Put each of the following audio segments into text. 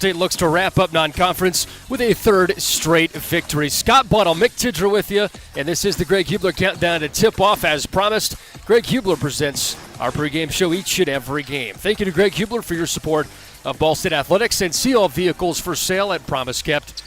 State looks to wrap up non-conference with a third straight victory. Scott Buttle, Mick Tidger with you, and this is the Greg Hubler Countdown to tip-off. As promised, Greg Hubler presents our pregame show each and every game. Thank you to Greg Hubler for your support of Ball State Athletics, and see all vehicles for sale at PromiseKept.com.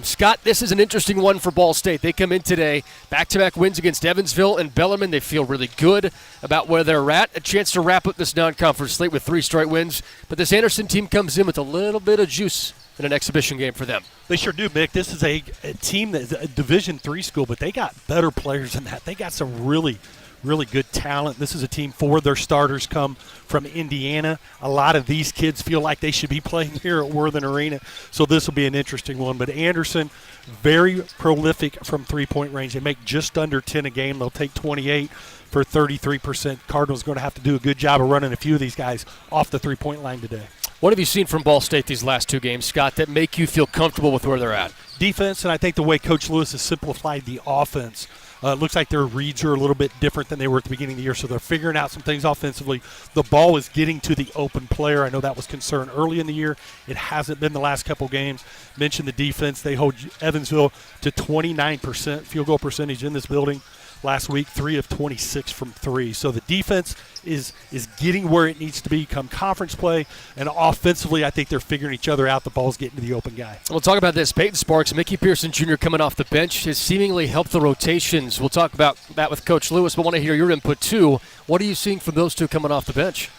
Scott, this is an interesting one for Ball State. They come in today, back-to-back wins against Evansville and Bellarmine. They feel really good about where they're at. A chance to wrap up this non-conference slate with 3 straight wins. But this Anderson team comes in with a little bit of juice in an exhibition game for them. They sure do, Mick. This is a team that's a Division III school, but they got better players than that. They got some really good talent. This is a team, 4 of their starters come from Indiana. A lot of these kids feel like they should be playing here at Worthen Arena, so this will be an interesting one. But Anderson, very prolific from three-point range. They make just under 10 a game. They'll take 28 for 33%. Cardinals going to have to do a good job of running a few of these guys off the three-point line today. What have you seen from Ball State these last 2 games, Scott, that make you feel comfortable with where they're at? Defense, and I think the way Coach Lewis has simplified the offense. It looks like their reads are a little bit different than they were at the beginning of the year, so they're figuring out some things offensively. The ball is getting to the open player. I know that was concern early in the year. It hasn't been the last couple games. Mentioned the defense. They hold Evansville to 29% field goal percentage in this building last week, 3 of 26 from 3. So the defense is getting where it needs to be come conference play, and offensively I think they're figuring each other out. The ball's getting to the open guy. We'll talk about this. Peyton Sparks, Mickey Pearson Jr. coming off the bench has seemingly helped the rotations. We'll talk about that with Coach Lewis, but I want to hear your input too. What are you seeing from those two coming off the bench?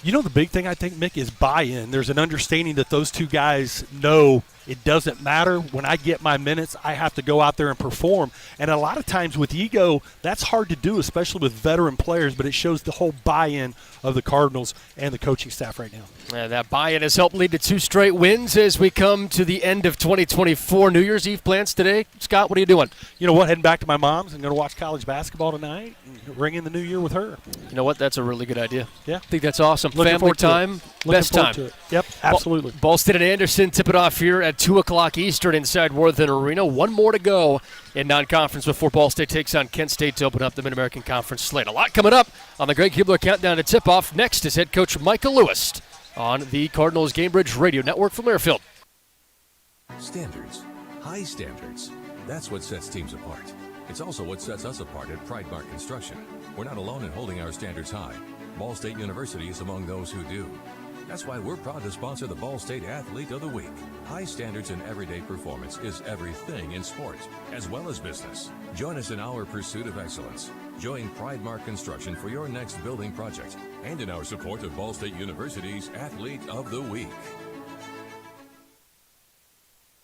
You know, the big thing I think, Mick, is buy-in. There's an understanding that those two guys know it doesn't matter. When I get my minutes, I have to go out there and perform. And a lot of times with ego, that's hard to do, especially with veteran players, but it shows the whole buy-in of the Cardinals and the coaching staff right now. And that buy-in has helped lead to 2 straight wins as we come to the end of 2024. New Year's Eve plans today. Scott, what are you doing? You know what? Heading back to my mom's. I'm going to watch college basketball tonight and ring in the new year with her. You know what? That's a really good idea. Yeah. I think that's awesome. Looking Family time, best time. To it. Yep, absolutely. Ball State and Anderson tip it off here at 2 o'clock Eastern inside Worthen Arena. 1 more to go in non-conference before Ball State takes on Kent State to open up the Mid-American Conference slate. A lot coming up on the Greg Hubler Countdown to tip-off. Next is head coach Michael Lewis on the Cardinals Gamebridge Radio Network from Learfield. Standards. High standards. That's what sets teams apart. It's also what sets us apart at Pridemark Construction. We're not alone in holding our standards high. Ball State University is among those who do. That's why we're proud to sponsor the Ball State Athlete of the Week. High standards in everyday performance is everything in sports, as well as business. Join us in our pursuit of excellence. Join Pridemark Construction for your next building project and in our support of Ball State University's Athlete of the Week.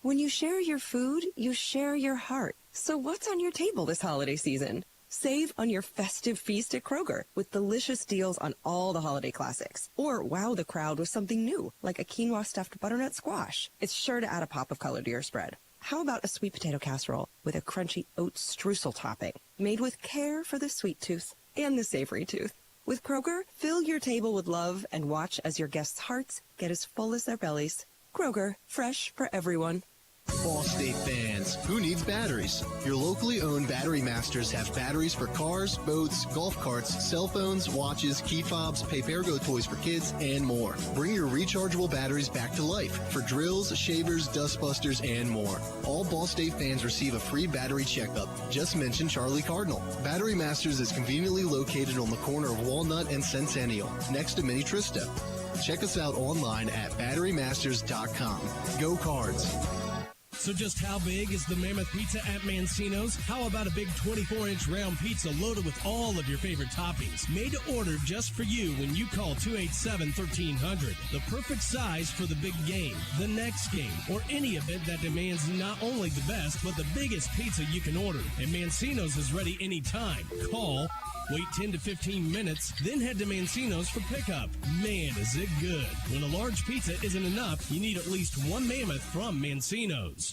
When you share your food, you share your heart. So what's on your table this holiday season? Save on your festive feast at Kroger with delicious deals on all the holiday classics. Or wow the crowd with something new, like a quinoa stuffed butternut squash. It's sure to add a pop of color to your spread. How about a sweet potato casserole with a crunchy oat streusel topping, made with care for the sweet tooth and the savory tooth? With Kroger, fill your table with love and watch as your guests' hearts get as full as their bellies. Kroger, fresh for everyone. Ball State fans, who needs batteries? Your locally owned Battery Masters have batteries for cars, boats, golf carts, cell phones, watches, key fobs, Papergo toys for kids, and more. Bring your rechargeable batteries back to life for drills, shavers, dustbusters, and more. All Ball State fans receive a free battery checkup. Just mention Charlie Cardinal. Battery Masters is conveniently located on the corner of Walnut and Centennial, next to Mini Tristo. Check us out online at batterymasters.com. Go Cards! So just how big is the Mammoth Pizza at Mancino's? How about a big 24-inch round pizza loaded with all of your favorite toppings? Made to order just for you when you call 287-1300. The perfect size for the big game, the next game, or any event that demands not only the best, but the biggest pizza you can order. And Mancino's is ready anytime. Call, wait 10 to 15 minutes, then head to Mancino's for pickup. Man, is it good. When a large pizza isn't enough, you need at least 1 Mammoth from Mancino's.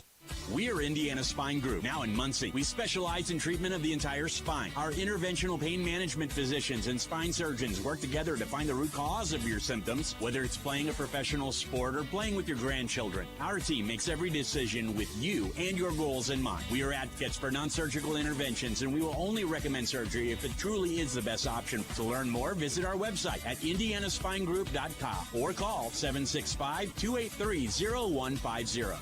We are Indiana Spine Group, now in Muncie. We specialize in treatment of the entire spine. Our interventional pain management physicians and spine surgeons work together to find the root cause of your symptoms, whether it's playing a professional sport or playing with your grandchildren. Our team makes every decision with you and your goals in mind. We are advocates for non-surgical interventions, and we will only recommend surgery if it truly is the best option. To learn more, visit our website at indianaspinegroup.com or call 765-283-0150.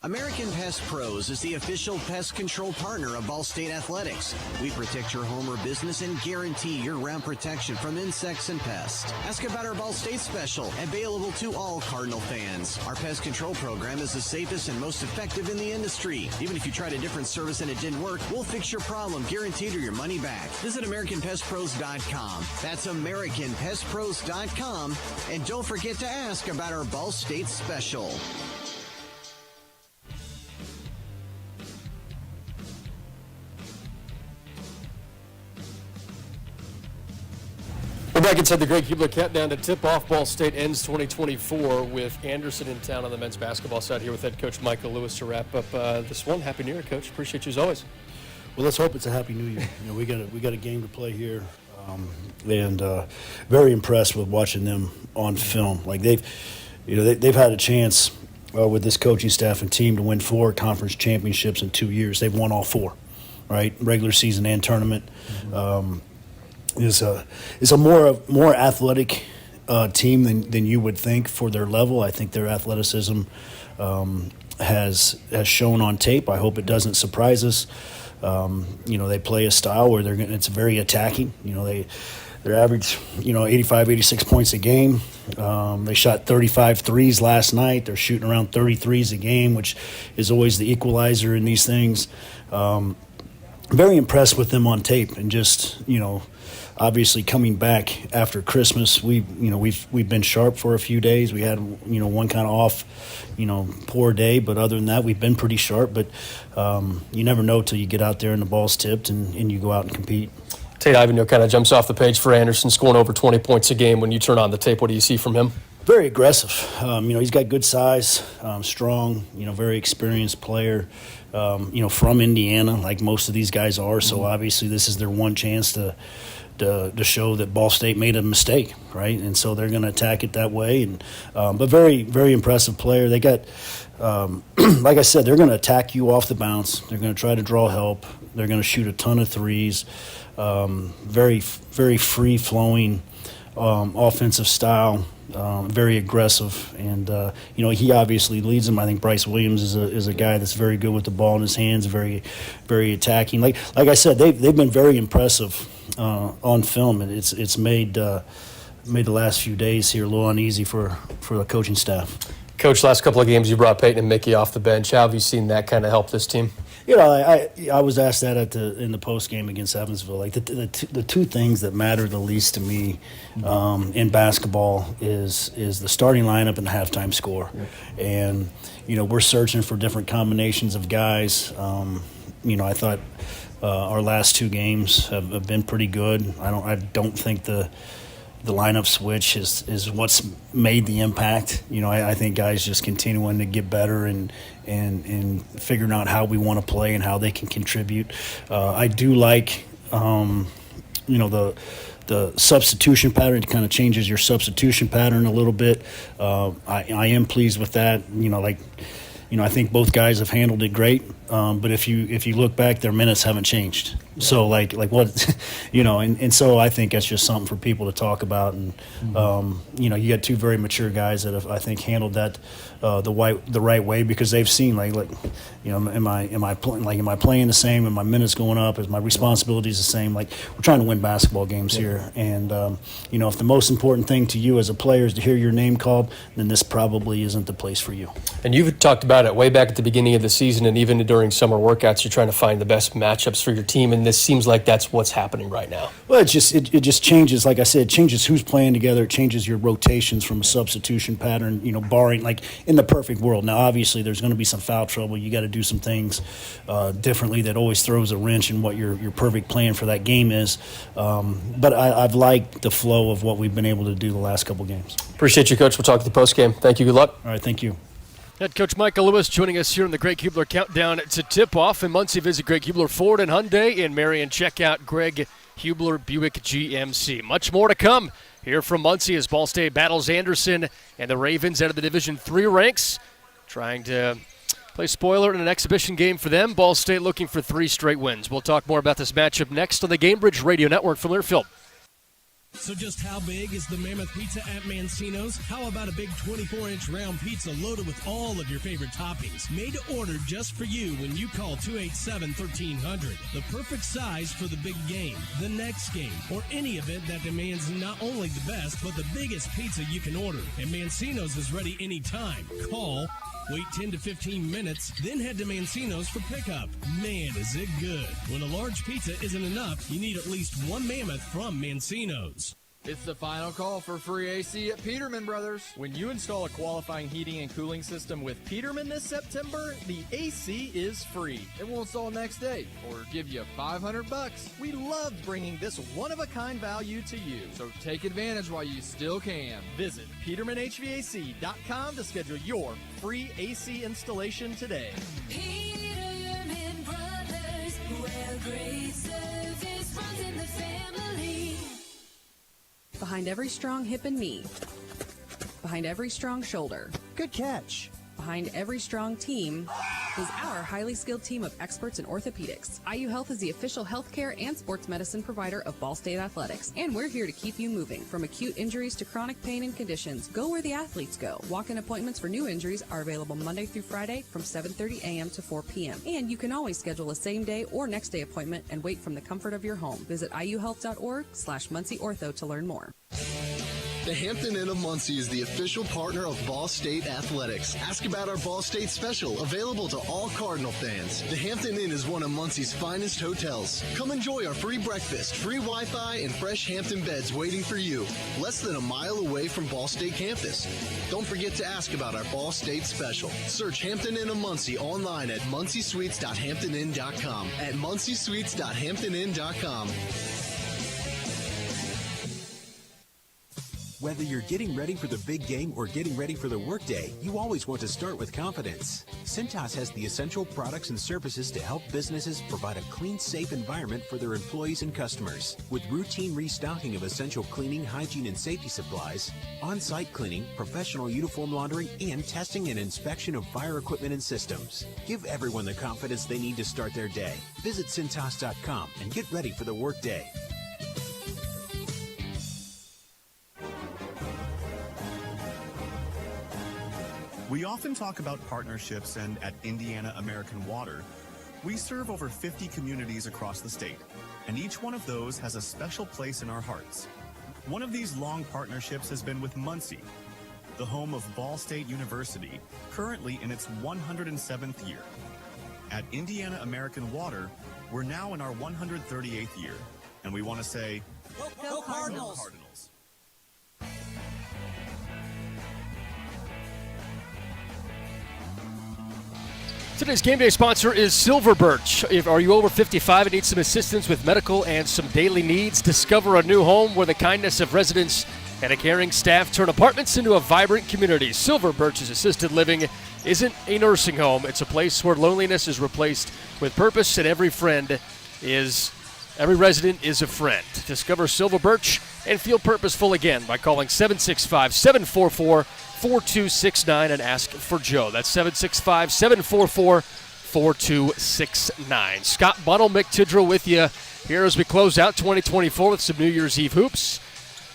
American Pest Pros is the official pest control partner of Ball State Athletics. We protect your home or business and guarantee year-round protection from insects and pests. Ask about our Ball State special, available to all Cardinal fans. Our pest control program is the safest and most effective in the industry. Even if you tried a different service and it didn't work, we'll fix your problem, guaranteed, or your money back. Visit AmericanPestPros.com. That's AmericanPestPros.com. And don't forget to ask about our Ball State special. We're back inside the Greg Hubler countdown to tip-off. Ball State ends 2024 with Anderson in town on the men's basketball side here with head coach Michael Lewis to wrap up this one. Happy New Year, Coach. Appreciate you as always. Well, let's hope it's a happy New Year. You know, we got a game to play here, and very impressed with watching them on film. Like they've had a chance with this coaching staff and team to win 4 conference championships in 2 years. They've won all 4, right? Regular season and tournament. Is a more athletic team than you would think for their level. I think their athleticism has shown on tape. I hope it doesn't surprise us. They play a style where it's very attacking. Their average 85, 86 points a game. They shot 35 threes last night. They're shooting around 30 threes a game, which is always the equalizer in these things. Very impressed with them on tape, and just obviously coming back after Christmas, we've been sharp for a few days. We had one kind of off, poor day, but other than that, we've been pretty sharp. But you never know till you get out there and the ball's tipped and you go out and compete. Tate Ivanhoe kind of jumps off the page for Anderson, scoring over 20 points a game. When you turn on the tape, what do you see from him? Very aggressive. He's got good size, strong. Very experienced player. From Indiana, like most of these guys are. So obviously, this is their one chance to show that Ball State made a mistake, right? And so they're going to attack it that way. And but very, very impressive player. They got, like I said, they're going to attack you off the bounce. They're going to try to draw help. They're going to shoot a ton of threes. Very, very free-flowing offensive style. Very aggressive, and he obviously leads them. I think Bryce Williams is a guy that's very good with the ball in his hands, very, very attacking. Like I said, they've been very impressive on film, and it's made the last few days here a little uneasy for the coaching staff. Coach, last couple of games you brought Peyton and Mickey off the bench. How have you seen that kind of help this team? I was asked that in the post game against Evansville. Like the two things that matter the least to me in basketball is the starting lineup and the halftime score. Yeah. And we're searching for different combinations of guys. I thought our last 2 games have been pretty good. I don't think the lineup switch is what's made the impact. I think guys just continuing to get better and figuring out how we want to play and how they can contribute. I do like, the substitution pattern. It kind of changes your substitution pattern a little bit. I am pleased with that. I think both guys have handled it great. But if you look back, their minutes haven't changed. Yeah. So like what, and so I think that's just something for people to talk about. And you got 2 very mature guys that have, I think, handled that the right way, because they've seen am I playing the same? Am my minutes going up? Is my responsibilities the same? Like, we're trying to win basketball games here, and if the most important thing to you as a player is to hear your name called, then this probably isn't the place for you. And you've talked about it way back at the beginning of the season, and even during summer workouts, you're trying to find the best matchups for your team, and this seems like that's what's happening right now. Well, it just changes. Like I said, it changes who's playing together. It changes your rotations from a substitution pattern. Barring like in the perfect world. Now, obviously, there's going to be some foul trouble. You got to do some things differently. That always throws a wrench in what your perfect plan for that game is. But I've liked the flow of what we've been able to do the last couple games. Appreciate you, Coach. We'll talk at the post game. Thank you. Good luck. All right. Thank you. Head coach Michael Lewis joining us here in the Greg Hubler Countdown to Tip-Off. In Muncie, visit Greg Hubler Ford and Hyundai. In Marion, check out Greg Hubler Buick GMC. Much more to come here from Muncie as Ball State battles Anderson and the Ravens out of the Division III ranks, trying to play spoiler in an exhibition game for them. Ball State looking for 3 straight wins. We'll talk more about this matchup next on the Gamebridge Radio Network from Learfield. So just how big is the Mammoth Pizza at Mancino's? How about a big 24-inch round pizza loaded with all of your favorite toppings? Made to order just for you when you call 287-1300. The perfect size for the big game, the next game, or any event that demands not only the best, but the biggest pizza you can order. And Mancino's is ready anytime. Call, wait 10 to 15 minutes, then head to Mancino's for pickup. Man, is it good. When a large pizza isn't enough, you need at least one Mammoth from Mancino's. It's the final call for free AC at Peterman Brothers. When you install a qualifying heating and cooling system with Peterman this September, the AC is free. It will install next day or give you $500. We loved bringing this one-of-a-kind value to you, so take advantage while you still can. Visit PetermanHVAC.com to schedule your free AC installation today. Peterman Brothers, where great service runs in the family. Behind every strong hip and knee. Behind every strong shoulder. Good catch. Behind every strong team is our highly skilled team of experts in orthopedics. IU Health is the official healthcare and sports medicine provider of Ball State Athletics, and we're here to keep you moving. From acute injuries to chronic pain and conditions, go where the athletes go. Walk-in appointments for new injuries are available Monday through Friday from 7:30 a.m. to 4 p.m. And you can always schedule a same-day or next-day appointment and wait from the comfort of your home. Visit iuhealth.org/Muncie Ortho to learn more. The Hampton Inn of Muncie is the official partner of Ball State Athletics. Ask about our Ball State special, available to all Cardinal fans. The Hampton Inn is one of Muncie's finest hotels. Come enjoy our free breakfast, free Wi-Fi, and fresh Hampton beds waiting for you. Less than a mile away from Ball State campus. Don't forget to ask about our Ball State special. Search Hampton Inn of Muncie online at munciesweets.hamptonin.com. At munciesweets.hamptonin.com. Whether you're getting ready for the big game or getting ready for the workday, you always want to start with confidence. Cintas has the essential products and services to help businesses provide a clean, safe environment for their employees and customers. With routine restocking of essential cleaning, hygiene, and safety supplies, on-site cleaning, professional uniform laundering, and testing and inspection of fire equipment and systems. Give everyone the confidence they need to start their day. Visit Cintas.com and get ready for the workday. We often talk about partnerships, and at Indiana American Water, we serve over 50 communities across the state, and each one of those has a special place in our hearts. One of these long partnerships has been with Muncie, the home of Ball State University, currently in its 107th year. At Indiana American Water, we're now in our 138th year, and we want to say, Go Cardinals! Today's game day sponsor is Silver Birch. Are you over 55 and need some assistance with medical and some daily needs? Discover a new home where the kindness of residents and a caring staff turn apartments into a vibrant community. Silver Birch's assisted living isn't a nursing home. It's a place where loneliness is replaced with purpose, and every resident is a friend. Discover Silver Birch and feel purposeful again by calling 765-744-4269 and ask for Joe. That's 765-744-4269. Scott Bunnell, Mick Tidrow with you here as we close out 2024 with some New Year's Eve hoops.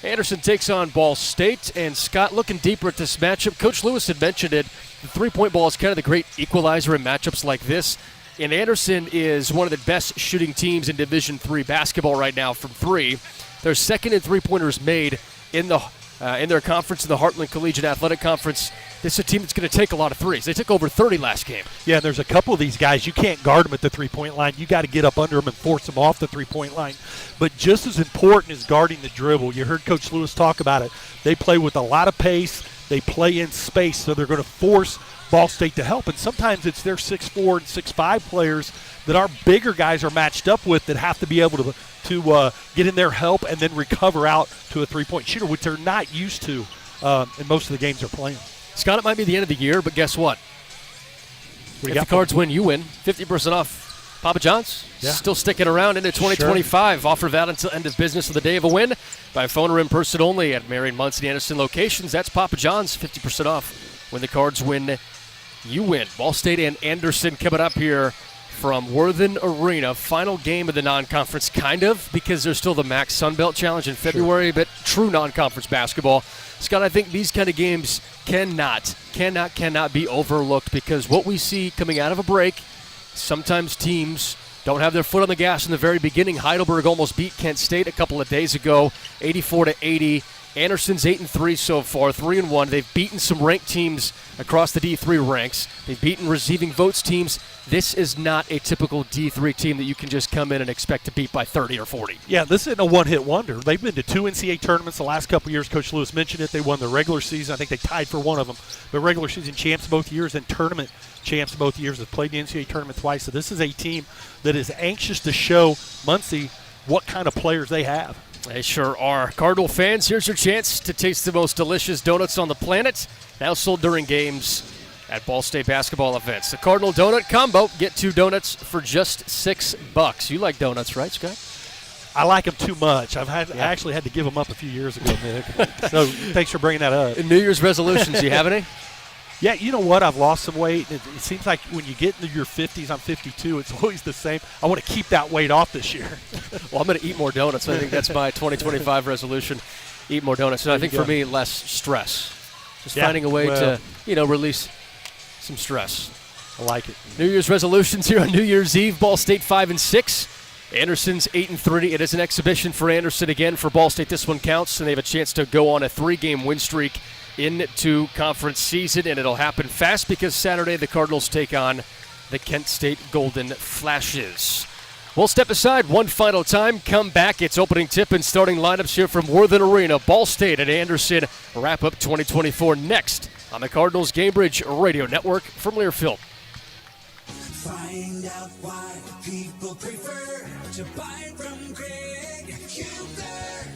Anderson takes on Ball State, and Scott, looking deeper at this matchup, Coach Lewis had mentioned it. The three-point ball is kind of the great equalizer in matchups like this. And Anderson is one of the best shooting teams in Division III basketball right now from three. They're second in three-pointers made in their conference, in the Heartland Collegiate Athletic Conference. This is a team that's going to take a lot of threes. They took over 30 last game. Yeah, and there's a couple of these guys. You can't guard them at the three-point line. You got to get up under them and force them off the three-point line. But just as important is guarding the dribble. You heard Coach Lewis talk about it. They play with a lot of pace. They play in space, so they're going to force Ball State to help. And sometimes it's their 6'4" and 6'5" players that our bigger guys are matched up with that have to be able to get in their help and then recover out to a three-point shooter, which they're not used to in most of the games they're playing. Scott, it might be the end of the year, but guess what? If the Cards win, you win. 50% off Papa John's. Yeah. Still sticking around into 2025. Offer valid until end of business of the day of a win. By phone or in person only at Marion, Muncie, Anderson locations. That's Papa John's. 50% off when the Cards win, you win. Ball State and Anderson coming up here from Worthen Arena. Final game of the non-conference, kind of, because there's still the MAC Sun Belt Challenge in February, but true non-conference basketball. Scott, I think these kind of games cannot be overlooked, because what we see coming out of a break, sometimes teams don't have their foot on the gas in the very beginning. Heidelberg almost beat Kent State a couple of days ago, 84-80. Anderson's 8-3 so far, 3-1. They've beaten some ranked teams across the D3 ranks. They've beaten receiving votes teams. This is not a typical D3 team that you can just come in and expect to beat by 30 or 40. Yeah, this isn't a one-hit wonder. They've been to 2 NCAA tournaments the last couple of years. Coach Lewis mentioned it. They won the regular season. I think they tied for one of them. But regular season champs both years and tournament champs both years. Have played the NCAA tournament twice. So this is a team that is anxious to show Muncie what kind of players they have. They sure are. Cardinal fans, here's your chance to taste the most delicious donuts on the planet. Now sold during games at Ball State basketball events. The Cardinal Donut Combo. Get 2 donuts for just $6. You like donuts, right, Scott? I like them too much. I actually had to give them up a few years ago, Nick. So thanks for bringing that up. New Year's resolutions, do you have any? Yeah, you know what? I've lost some weight. It seems like when you get into your 50s, I'm 52, it's always the same. I want to keep that weight off this year. Well, I'm going to eat more donuts. I think that's my 2025 resolution, eat more donuts. And I think for me, less stress. Just finding a way to, release some stress. I like it. New Year's resolutions here on New Year's Eve. Ball State 5-6. Anderson's 8-3. It is an exhibition for Anderson again. For Ball State, this one counts, and they have a chance to go on a 3-game win streak into conference season, and it'll happen fast because Saturday the Cardinals take on the Kent State Golden Flashes. We'll step aside one final time, come back. It's opening tip and starting lineups here from Worthen Arena. Ball State and Anderson wrap up 2024 next on the Cardinals Gamebridge Radio Network from Learfield. Find out why people prefer to buy from Greg Hubler.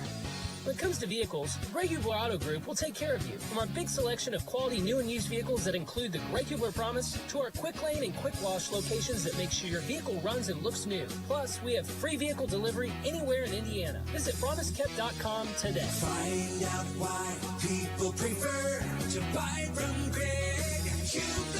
When it comes to vehicles, Greg Hubler Auto Group will take care of you. From our big selection of quality new and used vehicles that include the Greg Hubler Promise to our quick lane and quick wash locations that make sure your vehicle runs and looks new. Plus, we have free vehicle delivery anywhere in Indiana. Visit promisekept.com today. Find out why people prefer to buy from Greg Hubler.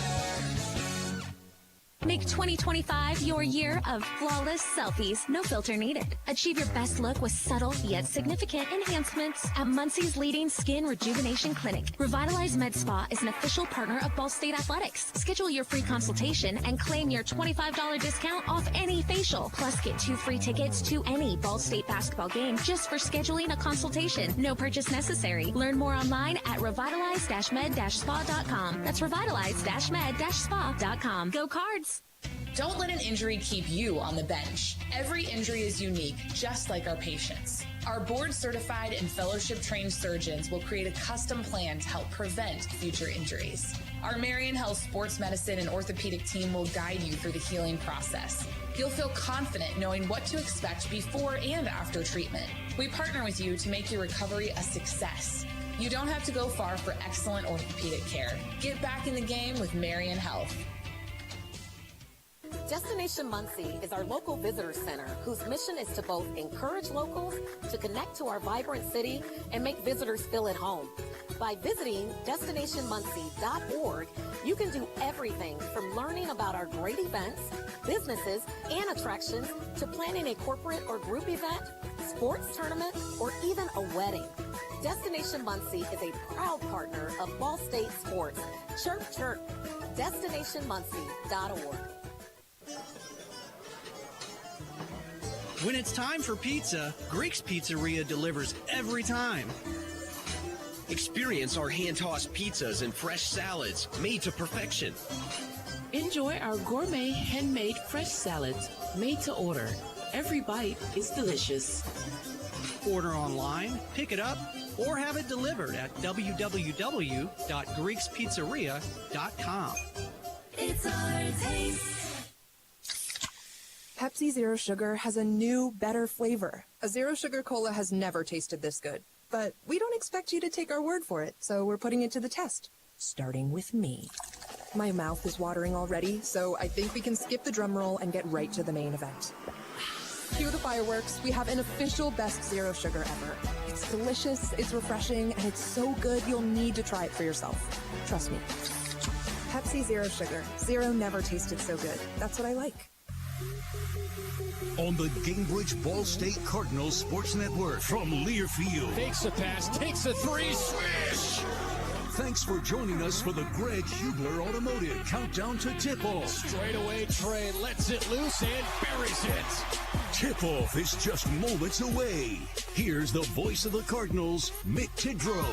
Make 2025 your year of flawless selfies, no filter needed. Achieve your best look with subtle yet significant enhancements at Muncie's leading skin rejuvenation clinic. Revitalize Med Spa is an official partner of Ball State Athletics. Schedule your free consultation and claim your $25 discount off any facial. Plus, get 2 free tickets to any Ball State basketball game just for scheduling a consultation. No purchase necessary. Learn more online at revitalize-med-spa.com. That's revitalize-med-spa.com. Go Cards! Don't let an injury keep you on the bench. Every injury is unique, just like our patients. Our board-certified and fellowship-trained surgeons will create a custom plan to help prevent future injuries. Our Marion Health Sports Medicine and Orthopedic team will guide you through the healing process. You'll feel confident knowing what to expect before and after treatment. We partner with you to make your recovery a success. You don't have to go far for excellent orthopedic care. Get back in the game with Marion Health. Destination Muncie is our local visitor center whose mission is to both encourage locals to connect to our vibrant city and make visitors feel at home. By visiting destinationmuncie.org, you can do everything from learning about our great events, businesses, and attractions to planning a corporate or group event, sports tournament, or even a wedding. Destination Muncie is a proud partner of Ball State Sports. Chirp, chirp. DestinationMuncie.org. When it's time for pizza, Greek's Pizzeria delivers every time. Experience our hand-tossed pizzas and fresh salads made to perfection. Enjoy our gourmet handmade fresh salads made to order. Every bite is delicious. Order online, pick it up, or have it delivered at www.greekspizzeria.com. It's our taste. Pepsi Zero Sugar has a new, better flavor. A Zero Sugar Cola has never tasted this good. But we don't expect you to take our word for it, so we're putting it to the test. starting with me. My mouth is watering already, so I think we can skip the drum roll and get right to the main event. Cue the fireworks. We have an official best zero sugar ever. It's delicious, it's refreshing, and it's so good you'll need to try it for yourself. Trust me. Pepsi Zero Sugar. Zero never tasted so good. That's what I like. On the Gainbridge Ball State Cardinals Sports Network from Learfield. Takes a pass, takes a three, swish! Thanks for joining us for the Greg Hubler Automotive Countdown to Tip-Off. Straightaway Trey lets it loose and buries it. Tip-Off is just moments away. Here's the voice of the Cardinals, Mick Tidrow.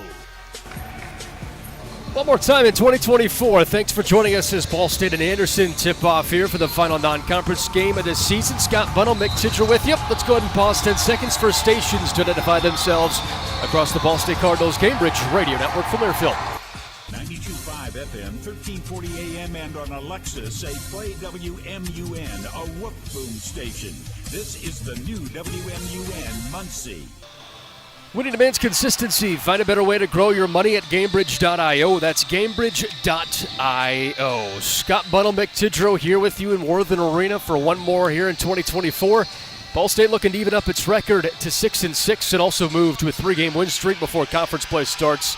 One more time in 2024. Thanks for joining us as Ball State and Anderson tip off here for the final non-conference game of the season. Scott Bunnell, Mick Tidrow with you. Let's go ahead and pause 10 seconds for stations to identify themselves across the Ball State Cardinals Cambridge Radio Network from Learfield. 92.5 FM, 1340 AM, and on Alexa, say play WMUN, a whoop boom station. This is the new WMUN Muncie. Winning demands consistency. Find a better way to grow your money at Gainbridge.io. That's Gainbridge.io. Scott Bunnell, Mick Tidrow here with you in Worthen Arena for one more here in 2024. Ball State looking to even up its record to 6-6 and also move to a 3-game win streak before conference play starts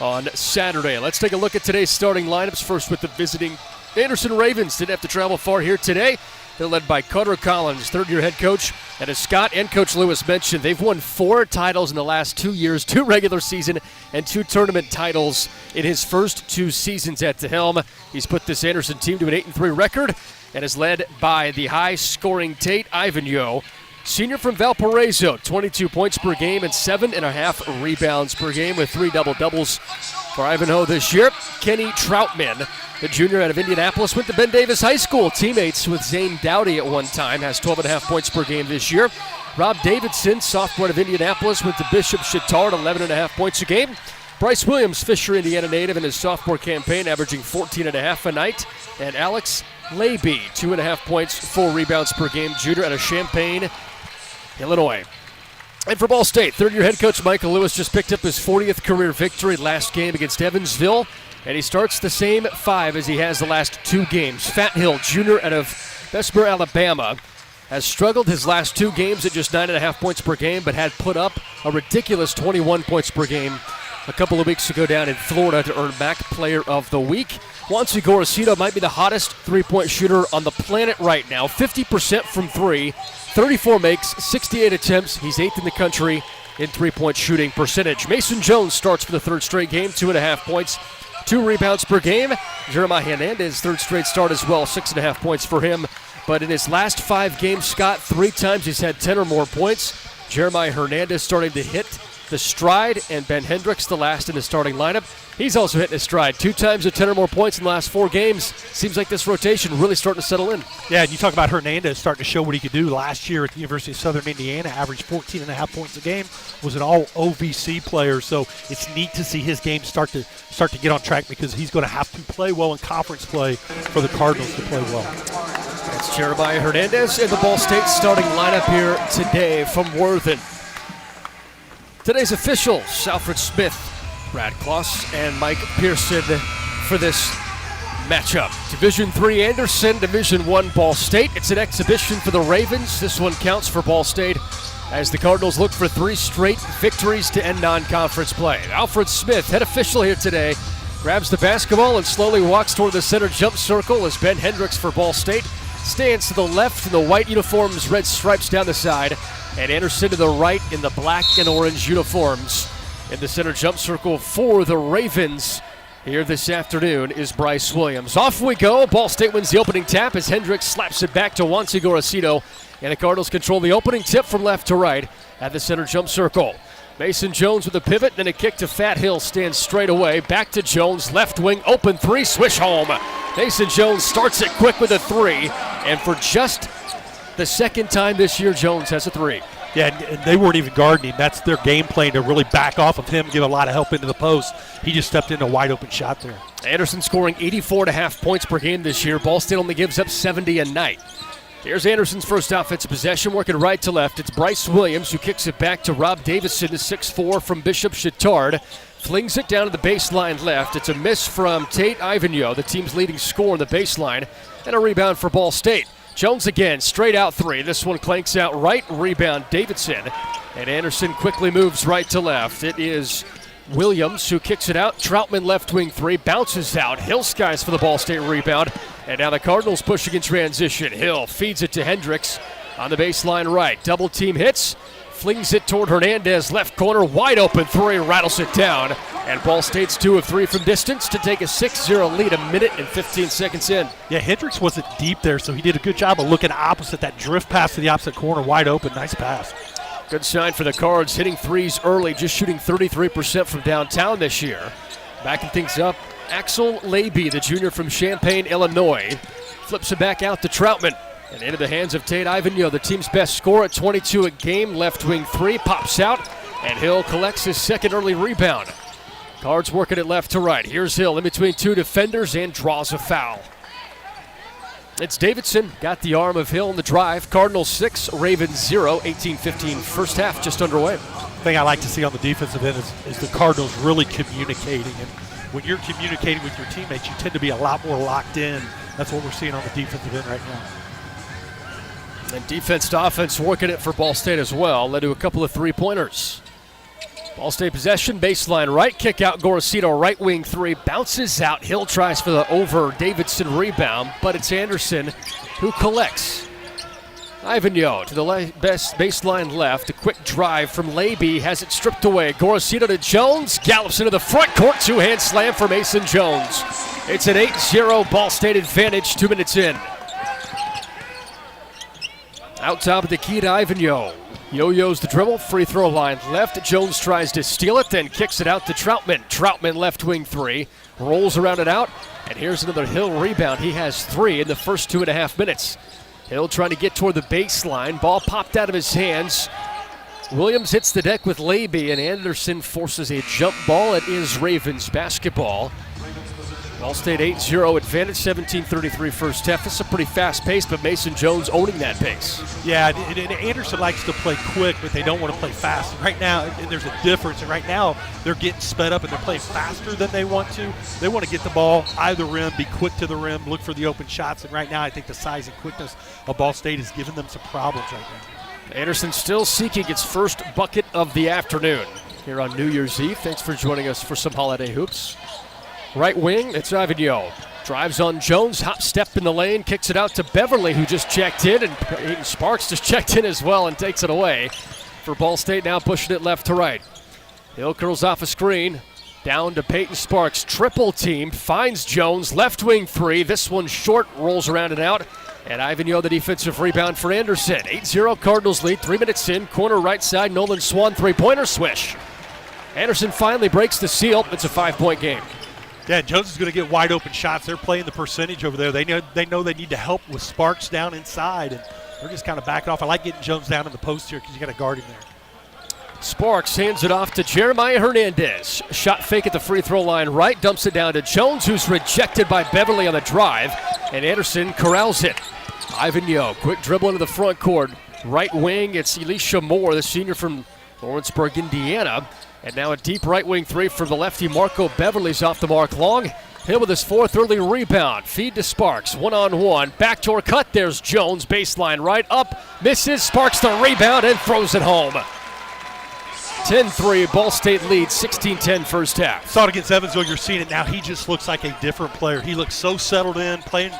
on Saturday. Let's take a look at today's starting lineups. First with the visiting Anderson Ravens. Didn't have to travel far here today. They're led by Carter Collins, third-year head coach. And as Scott and Coach Lewis mentioned, they've won 4 titles in the last 2 years, 2 regular season and 2 tournament titles in his first 2 seasons at the helm. He's put this Anderson team to an 8-3 record and is led by the high-scoring Tate Ivanyo, senior from Valparaiso, 22 points per game and 7.5 rebounds per game with 3 double-doubles for Ivanhoe this year. Kenny Troutman, the junior out of Indianapolis, went to Ben Davis High School. Teammates with Zane Dowdy at one time, has 12.5 points per game this year. Rob Davidson, sophomore out of Indianapolis, went to Bishop Chittard, 11.5 points a game. Bryce Williams, Fisher, Indiana native, in his sophomore campaign, averaging 14.5 a night. And Alex Leby, 2.5 points, 4 rebounds per game, junior out of Champaign, Illinois. And for Ball State, third-year head coach Michael Lewis just picked up his 40th career victory last game against Evansville. And he starts the same 5 as he has the last 2 games. Fat Hill, junior out of Bessemer, Alabama, has struggled his last 2 games at just 9.5 points per game, but had put up a ridiculous 21 points per game a couple of weeks ago down in Florida to earn MAC Player of the Week. Juancy Gorosito might be the hottest three-point shooter on the planet right now. 50% from 3, 34 makes, 68 attempts. He's 8th in the country in three-point shooting percentage. Mason Jones starts for the 3rd straight game, 2.5 points, 2 rebounds per game. Jeremiah Hernandez, 3rd straight start as well, 6.5 points for him. But in his last 5 games, Scott, 3 times he's had 10 or more points. Jeremiah Hernandez starting to hit the stride, and Ben Hendricks, the last in the starting lineup. He's also hitting his stride. 2 times with 10 or more points in the last 4 games. Seems like this rotation really starting to settle in. Yeah, and you talk about Hernandez starting to show what he could do. Last year at the University of Southern Indiana, averaged 14.5 points a game, was an all-OVC player. So it's neat to see his game start to get on track, because he's going to have to play well in conference play for the Cardinals to play well. That's Jeremiah Hernandez in the Ball State starting lineup here today from Worthen. Today's officials, Alfred Smith, Brad Kloss, and Mike Pearson for this matchup. Division III Anderson, Division I Ball State. It's an exhibition for the Ravens. This one counts for Ball State as the Cardinals look for 3 straight victories to end non-conference play. Alfred Smith, head official here today, grabs the basketball and slowly walks toward the center jump circle as Ben Hendricks for Ball State stands to the left in the white uniforms, red stripes down the side, and Anderson to the right in the black and orange uniforms. In the center jump circle for the Ravens here this afternoon is Bryce Williams. Off we go. Ball State wins the opening tap as Hendricks slaps it back to Juancy Gorosito, and the Cardinals control the opening tip from left to right at the center jump circle. Mason Jones with a pivot, then a kick to Fat Hill, stands straight away. Back to Jones, left wing, open 3, swish home. Mason Jones starts it quick with a 3, and for just the second time this year, Jones has a 3. Yeah, and they weren't even guarding him. That's their game plan, to really back off of him, give a lot of help into the post. He just stepped into a wide open shot there. Anderson scoring 84.5 points per game this year. Ball State only gives up 70 a night. Here's Anderson's first offensive possession, working right to left. It's Bryce Williams who kicks it back to Rob Davison, the 6'4" from Bishop Chittard. flings it down to the baseline left. It's a miss from Tate Ivanyo, the team's leading scorer on the baseline, and a rebound for Ball State. Jones again, straight out three. This one clanks out right, rebound Davidson. And Anderson quickly moves right to left. It is Williams who kicks it out. Troutman left wing three, bounces out. Hill skies for the Ball State rebound. And now the Cardinals pushing in transition. Hill feeds it to Hendricks on the baseline right. Double team hits. Flings it toward Hernandez, left corner, wide open three, rattles it down. And Ball State's 2 of 3 from distance to take a 6-0 lead a minute and 15 seconds in. Yeah, Hendricks wasn't deep there, so he did a good job of looking opposite. That drift pass to the opposite corner, wide open, nice pass. Good sign for the Cards, hitting threes early, just shooting 33% from downtown this year. Backing things up, Axel Leby, the junior from Champaign, Illinois, flips it back out to Troutman. And into the hands of Tate Ivanyo, the team's best scorer at 22 a game. Left wing three, pops out, and Hill collects his second early rebound. Cards working it left to right. Here's Hill in between 2 defenders and draws a foul. It's Davidson, got the arm of Hill in the drive. Cardinals 6, Ravens 0, 18-15 first half just underway. The thing I like to see on the defensive end is the Cardinals really communicating. And when you're communicating with your teammates, you tend to be a lot more locked in. That's what we're seeing on the defensive end right now. And defense to offense working it for Ball State as well. Led to a couple of three-pointers. Ball State possession, baseline right, kick out Gorosito, right wing three, bounces out. Hill tries for the over Davidson rebound, but it's Anderson who collects. Ivanyo to the best baseline left, a quick drive from Leby, has it stripped away. Gorosito to Jones, gallops into the front court, two-hand slam for Mason Jones. It's an 8-0 Ball State advantage, 2 minutes in. Out top of the key to Ivanyo. Yo-yo's the dribble, free throw line left. Jones tries to steal it, then kicks it out to Troutman. Troutman left wing three, rolls around it out, and here's another Hill rebound. He has 3 in the first 2.5 minutes. Hill trying to get toward the baseline. Ball popped out of his hands. Williams hits the deck with Leby, and Anderson forces a jump ball. It is Ravens basketball. Ball State 8-0 advantage, 17:33 first half. It's a pretty fast pace, but Mason Jones owning that pace. Yeah, and Anderson likes to play quick, but they don't want to play fast. Right now, there's a difference. And right now, they're getting sped up and they're playing faster than they want to. They want to get the ball out of the rim, be quick to the rim, look for the open shots. And right now, I think the size and quickness of Ball State is giving them some problems right now. Anderson still seeking its first bucket of the afternoon here on New Year's Eve. Thanks for joining us for some holiday hoops. Right wing, it's Ivanyo. Drives on Jones, hop step in the lane, kicks it out to Beverly, who just checked in, and Peyton Sparks just checked in as well and takes it away. For Ball State now pushing it left to right. Hill curls off a screen, down to Peyton Sparks. Triple team, finds Jones, left wing three. This one short, rolls around and out. And Ivanyo the defensive rebound for Anderson. 8-0 Cardinals lead, 3 minutes in. Corner right side, Nolan Swan three-pointer swish. Anderson finally breaks the seal. It's a 5-point game. Yeah, Jones is going to get wide open shots. They're playing the percentage over there. They know they need to help with Sparks down inside, and they're just kind of backing off. I like getting Jones down in the post here because you got to guard him there. Sparks hands it off to Jeremiah Hernandez. Shot fake at the free throw line right, dumps it down to Jones, who's rejected by Beverly on the drive, and Anderson corrals it. Ivanyo, quick dribble into the front court. Right wing, it's Elisha Moore, the senior from Lawrenceburg, Indiana. And now a deep right wing three for the lefty. Marco Beverly's off the mark long. Hill with his 4th early rebound. Feed to Sparks, one-on-one. Backdoor cut, there's Jones, baseline right, up, misses. Sparks the rebound and throws it home. 10-3, Ball State leads, 16-10 first half. Saw it against Evansville, you're seeing it now. He just looks like a different player. He looks so settled in, playing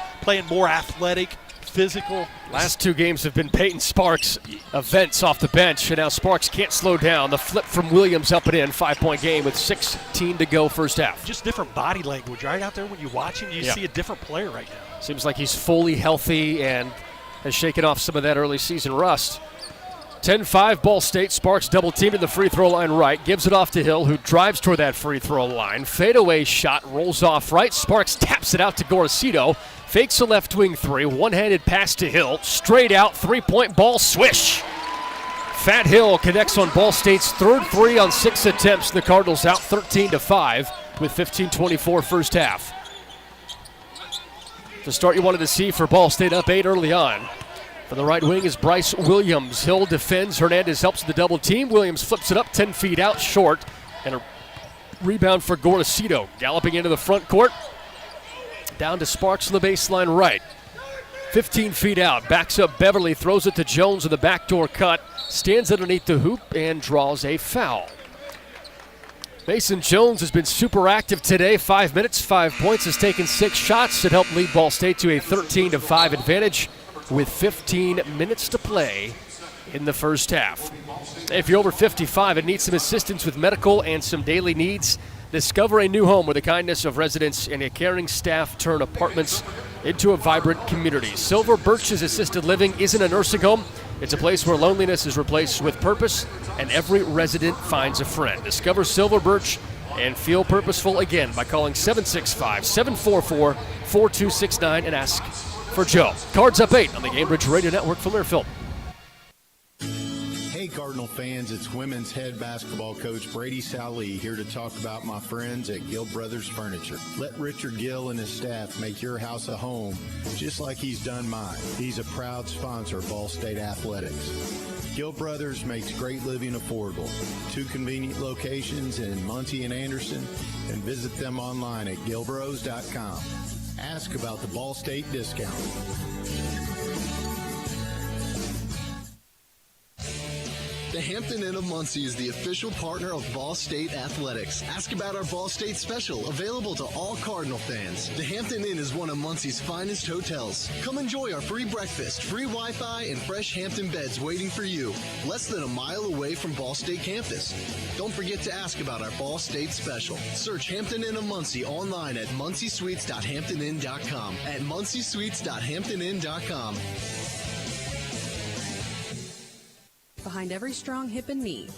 more athletic, physical. Last 2 games have been Peyton Sparks events off the bench, and now Sparks can't slow down. The flip from Williams up and in, 5-point game with 16 to go first half. Just different body language, right out there when you watch him, you see a different player right now. Seems like he's fully healthy and has shaken off some of that early season rust. 10-5 Ball State. Sparks double teamed in the free throw line right, gives it off to Hill, who drives toward that free throw line. Fadeaway shot rolls off right. Sparks taps it out to Gorosito. Fakes a left wing three, one-handed pass to Hill, straight out, 3-point ball, swish. Fat Hill connects on Ball State's 3rd 3 on 6 attempts. The Cardinals out 13-5 with 15:24 first half. The start you wanted to see for Ball State, up 8 early on. For the right wing is Bryce Williams. Hill defends, Hernandez helps the double team. Williams flips it up 10 feet out short, and Rebound for Gorosito. Galloping into the front court. Down to Sparks on the baseline right. 15 feet out. Backs up Beverly. Throws it to Jones with the backdoor cut. Stands underneath the hoop and draws a foul. Mason Jones has been super active today. 5 minutes, 5 points. Has taken 6 shots that helped lead Ball State to a 13-5 advantage with 15 minutes to play in the first half. If you're over 55 and need some assistance with medical and some daily needs, discover a new home where the kindness of residents and a caring staff turn apartments into a vibrant community. Silver Birch's Assisted Living isn't a nursing home. It's a place where loneliness is replaced with purpose and every resident finds a friend. Discover Silver Birch and feel purposeful again by calling 765-744-4269 and ask for Joe. Cards up 8 on the Cambridge Radio Network from Learfield. Hey Cardinal fans, it's women's head basketball coach Brady Sally here to talk about my friends at Gill Brothers Furniture. Let Richard Gill and his staff make your house a home just like he's done mine. He's a proud sponsor of Ball State Athletics. Gill Brothers makes great living affordable. 2 convenient locations in Muncie and Anderson, and visit them online at gillbros.com. Ask about the Ball State discount. The Hampton Inn of Muncie is the official partner of Ball State Athletics. Ask about our Ball State special, available to all Cardinal fans. The Hampton Inn is one of Muncie's finest hotels. Come enjoy our free breakfast, free Wi-Fi, and fresh Hampton beds waiting for you, less than a mile away from Ball State campus. Don't forget to ask about our Ball State special. Search Hampton Inn of Muncie online at munciesuites.hamptonin.com. At munciesuites.hamptonin.com. Behind every strong hip and knee.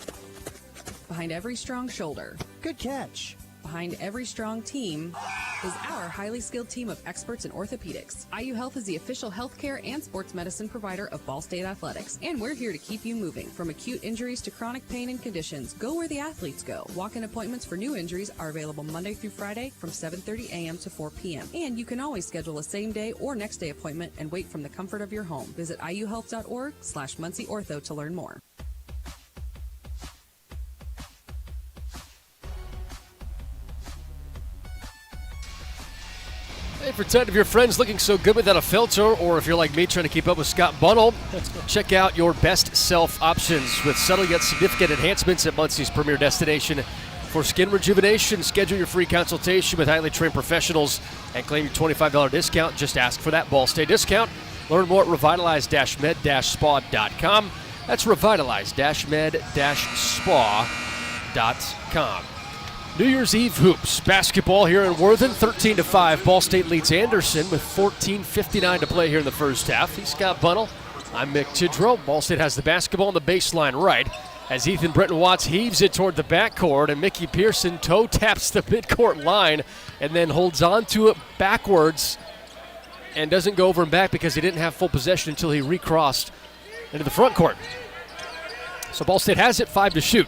Behind every strong shoulder. Good catch. Behind every strong team is our highly skilled team of experts in orthopedics. IU Health is the official healthcare and sports medicine provider of Ball State Athletics, and we're here to keep you moving. From acute injuries to chronic pain and conditions, go where the athletes go. Walk-in appointments for new injuries are available Monday through Friday from 7:30 a.m. to 4 p.m. And you can always schedule a same-day or next-day appointment and wait from the comfort of your home. Visit iuhealth.org/MuncieOrtho to learn more. Hey, for 10 of your friends looking so good without a filter, or if you're like me trying to keep up with Scott Bunnell, check out your best self options with subtle yet significant enhancements at Muncie's premier destination for skin rejuvenation. Schedule your free consultation with highly trained professionals and claim your $25 discount. Just ask for that Ball State discount. Learn more at revitalize-med-spa.com. That's revitalize-med-spa.com. New Year's Eve hoops. Basketball here in Worthen, 13-5. Ball State leads Anderson with 14:59 to play here in the first half. He's Scott Bunnell. I'm Mick Tidrow. Ball State has the basketball on the baseline right as Ethan Britton Watts heaves it toward the backcourt, and Mickey Pearson toe taps the midcourt line and then holds on to it backwards and doesn't go over and back because he didn't have full possession until he recrossed into the front court. So Ball State has it, 5 to shoot.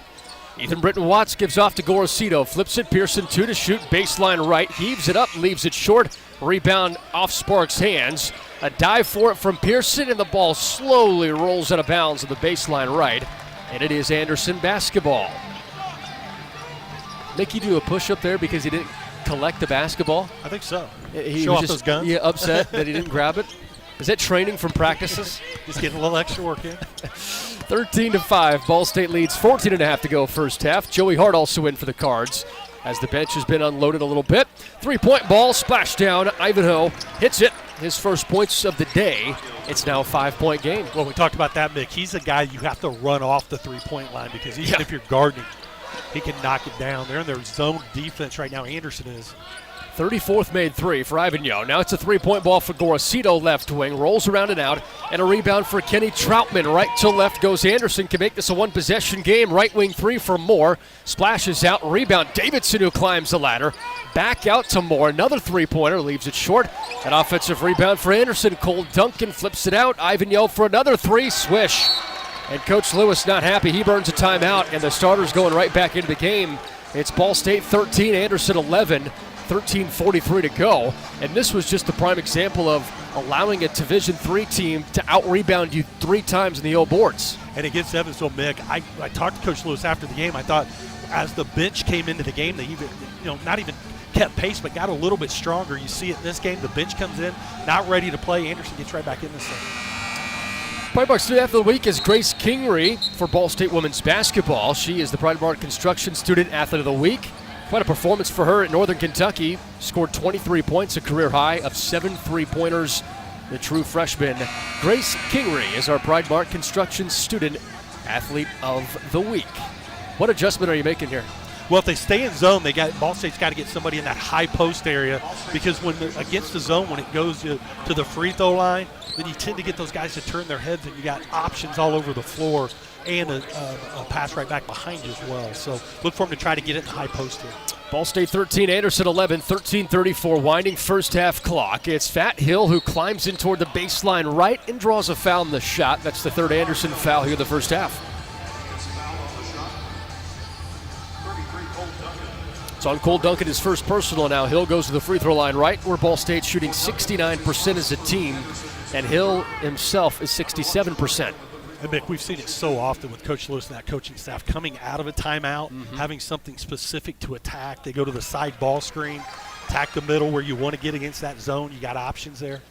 Ethan Britton Watts gives off to Gorosito, flips it, Pearson 2 to shoot, baseline right, heaves it up, leaves it short, rebound off Sparks' hands, a dive for it from Pearson, and the ball slowly rolls out of bounds on the baseline right, and it is Anderson basketball. Mickey do a push-up there because he didn't collect the basketball? I think so. He Show was off just, those guns? Yeah, upset that he didn't grab it. Is that training from practices? Just getting a little extra work in. 13-5. Ball State leads 14.5 to go first half. Joey Hart also in for the Cards as the bench has been unloaded a little bit. 3-point ball, splash down. Ivanhoe hits it. His first points of the day. It's now a 5-point game. Well, we talked about that, Mick. He's a guy you have to run off the three-point line because even if you're guarding, he can knock it down. They're in their zone defense right now. Anderson is. 34th made 3 for Ivanhoe. Now it's a 3-point ball for Gorosito, left wing. Rolls around and out. And a rebound for Kenny Troutman. Right to left goes Anderson. Can make this a one-possession game. Right wing 3 for Moore. Splashes out. Rebound. Davidson who climbs the ladder. Back out to Moore. Another 3-pointer. Leaves it short. An offensive rebound for Anderson. Cole Duncan flips it out. Ivanhoe for another 3. Swish. And Coach Lewis not happy. He burns a timeout. And the starters going right back into the game. It's Ball State 13. Anderson 11. 13:43 to go, and this was just the prime example of allowing a Division III team to out-rebound you 3 times in the old boards. And against Evansville, Mick, I talked to Coach Lewis after the game. I thought as the bench came into the game, they even, not even kept pace, but got a little bit stronger. You see it in this game. The bench comes in, not ready to play. Anderson gets right back in this thing. Pride Mark Student Athlete of the Week is Grace Kingery for Ball State women's basketball. She is the Pride Mark Construction Student Athlete of the Week. Quite a performance for her at Northern Kentucky. Scored 23 points, a career high of 7 3-pointers. The true freshman, Grace Kingery, is our Pride Mark Construction Student Athlete of the Week. What adjustment are you making here? Well, if they stay in zone, Ball State's got to get somebody in that high post area, because when against the zone, when it goes to the free throw line, then you tend to get those guys to turn their heads, and you got options all over the floor and a pass right back behind you as well. So look for them to try to get it in the high post here. Ball State 13, Anderson 11, 13:34, winding first half clock. It's Fat Hill who climbs in toward the baseline right and draws a foul in the shot. That's the third Anderson foul here in the first half. It's on Cole Duncan, his first personal now. Hill goes to the free throw line right, where Ball State's shooting 69% as a team, and Hill himself is 67%. And Mick, we've seen it so often with Coach Lewis and that coaching staff coming out of a timeout, having something specific to attack. They go to the side ball screen, attack the middle where you want to get against that zone. You got options there.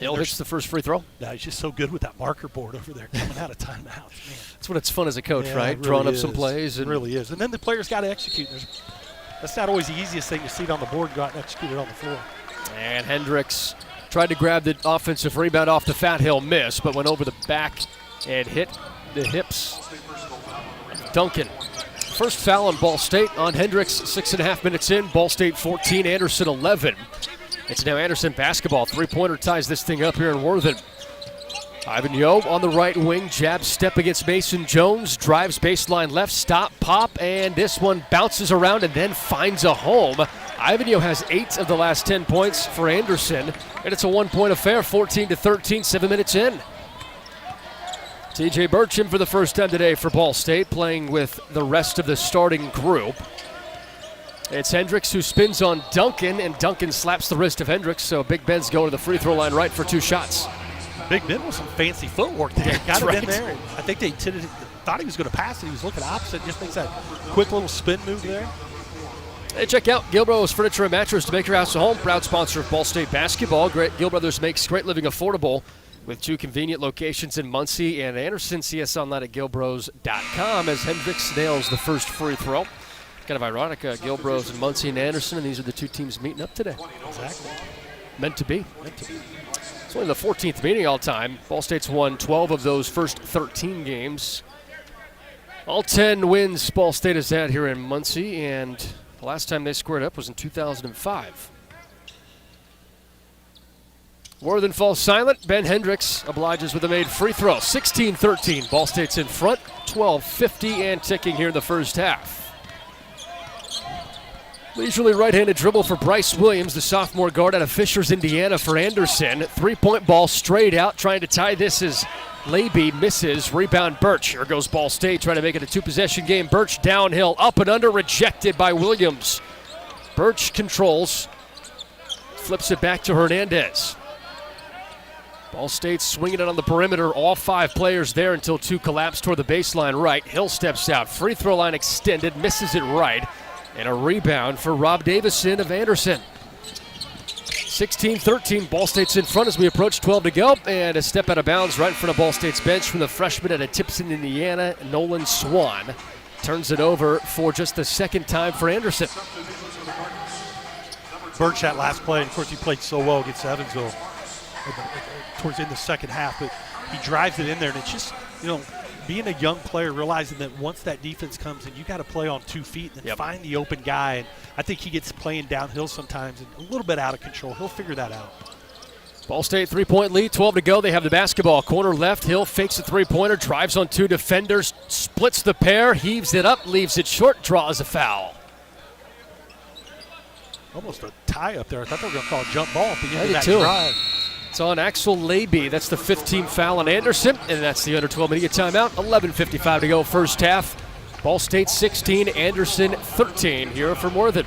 Hill hits the first free throw. Yeah, he's just so good with that marker board over there coming out of timeout. Man. That's what it's fun as a coach, right? Really Drawing up some plays. It really is. And then the players got to execute. That's not always the easiest thing to see it on the board and go out and execute it on the floor. And Hendricks tried to grab the offensive rebound off the Fat Hill miss, but went over the back and hit the hips. Duncan. First foul on Ball State on Hendricks, 6.5 minutes in. Ball State 14, Anderson 11. It's now Anderson basketball. Three-pointer ties this thing up here in Worthen. Ivan Yo on the right wing, jab step against Mason Jones, drives baseline left, stop, pop, and this one bounces around and then finds a home. Ivan Yo has 8 of the last 10 points for Anderson, and it's a one-point affair, 14-13, 7 minutes in. TJ Burcham for the first time today for Ball State, playing with the rest of the starting group. It's Hendricks who spins on Duncan, and Duncan slaps the wrist of Hendricks, so Big Ben's going to the free throw line right for 2 shots. Big Ben with some fancy footwork today. Got it right in there. I think they thought he was going to pass it. He was looking opposite. Just makes that quick little spin move there. Hey, check out Gill Brothers Furniture and Mattress to make your house a home. Proud sponsor of Ball State basketball. Gill Brothers makes great living affordable with 2 convenient locations in Muncie and Anderson. See us online at gillbros.com as Hendricks nails the first free throw. Kind of ironic, Gill Bros and Muncie and Anderson, and these are the 2 teams meeting up today. Exactly. Meant to be. Meant to be. It's only the 14th meeting all time. Ball State's won 12 of those first 13 games. All 10 wins Ball State has had here in Muncie, and the last time they squared up was in 2005. Worthen falls silent. Ben Hendricks obliges with a made free throw. 16-13. Ball State's in front. 12:50 and ticking here in the first half. Leisurely right-handed dribble for Bryce Williams, the sophomore guard out of Fishers, Indiana for Anderson. Three-point ball straight out, trying to tie this as Laby misses. Rebound Birch. Here goes Ball State, trying to make it a 2-possession game. Birch downhill, up and under, rejected by Williams. Birch controls, flips it back to Hernandez. Ball State swinging it on the perimeter. All 5 players there until 2 collapse toward the baseline right. Hill steps out. Free throw line extended. Misses it right. And a rebound for Rob Davison of Anderson. 16-13. Ball State's in front as we approach 12 to go. And a step out of bounds right in front of Ball State's bench from the freshman out of Tipton, Indiana, Nolan Swan. Turns it over for just the second time for Anderson. Birch that last play, and of course he played so well against Evansville towards in the second half, but he drives it in there, and it's just, being a young player, realizing that once that defense comes in, you got to play on 2 feet and then find the open guy. And I think he gets playing downhill sometimes and a little bit out of control. He'll figure that out. Ball State 3-point lead, 12 to go. They have the basketball. Corner left. Hill fakes a 3-pointer, drives on 2 defenders, splits the pair, heaves it up, leaves it short, draws a foul. Almost a tie up there. I thought they were going to call a jump ball at the end of that too. drive. It's on Axel Laby. That's the 15th foul on Anderson, and that's the under 12 minute timeout. 11:55 to go first half. Ball State 16, Anderson 13 here from Worthen.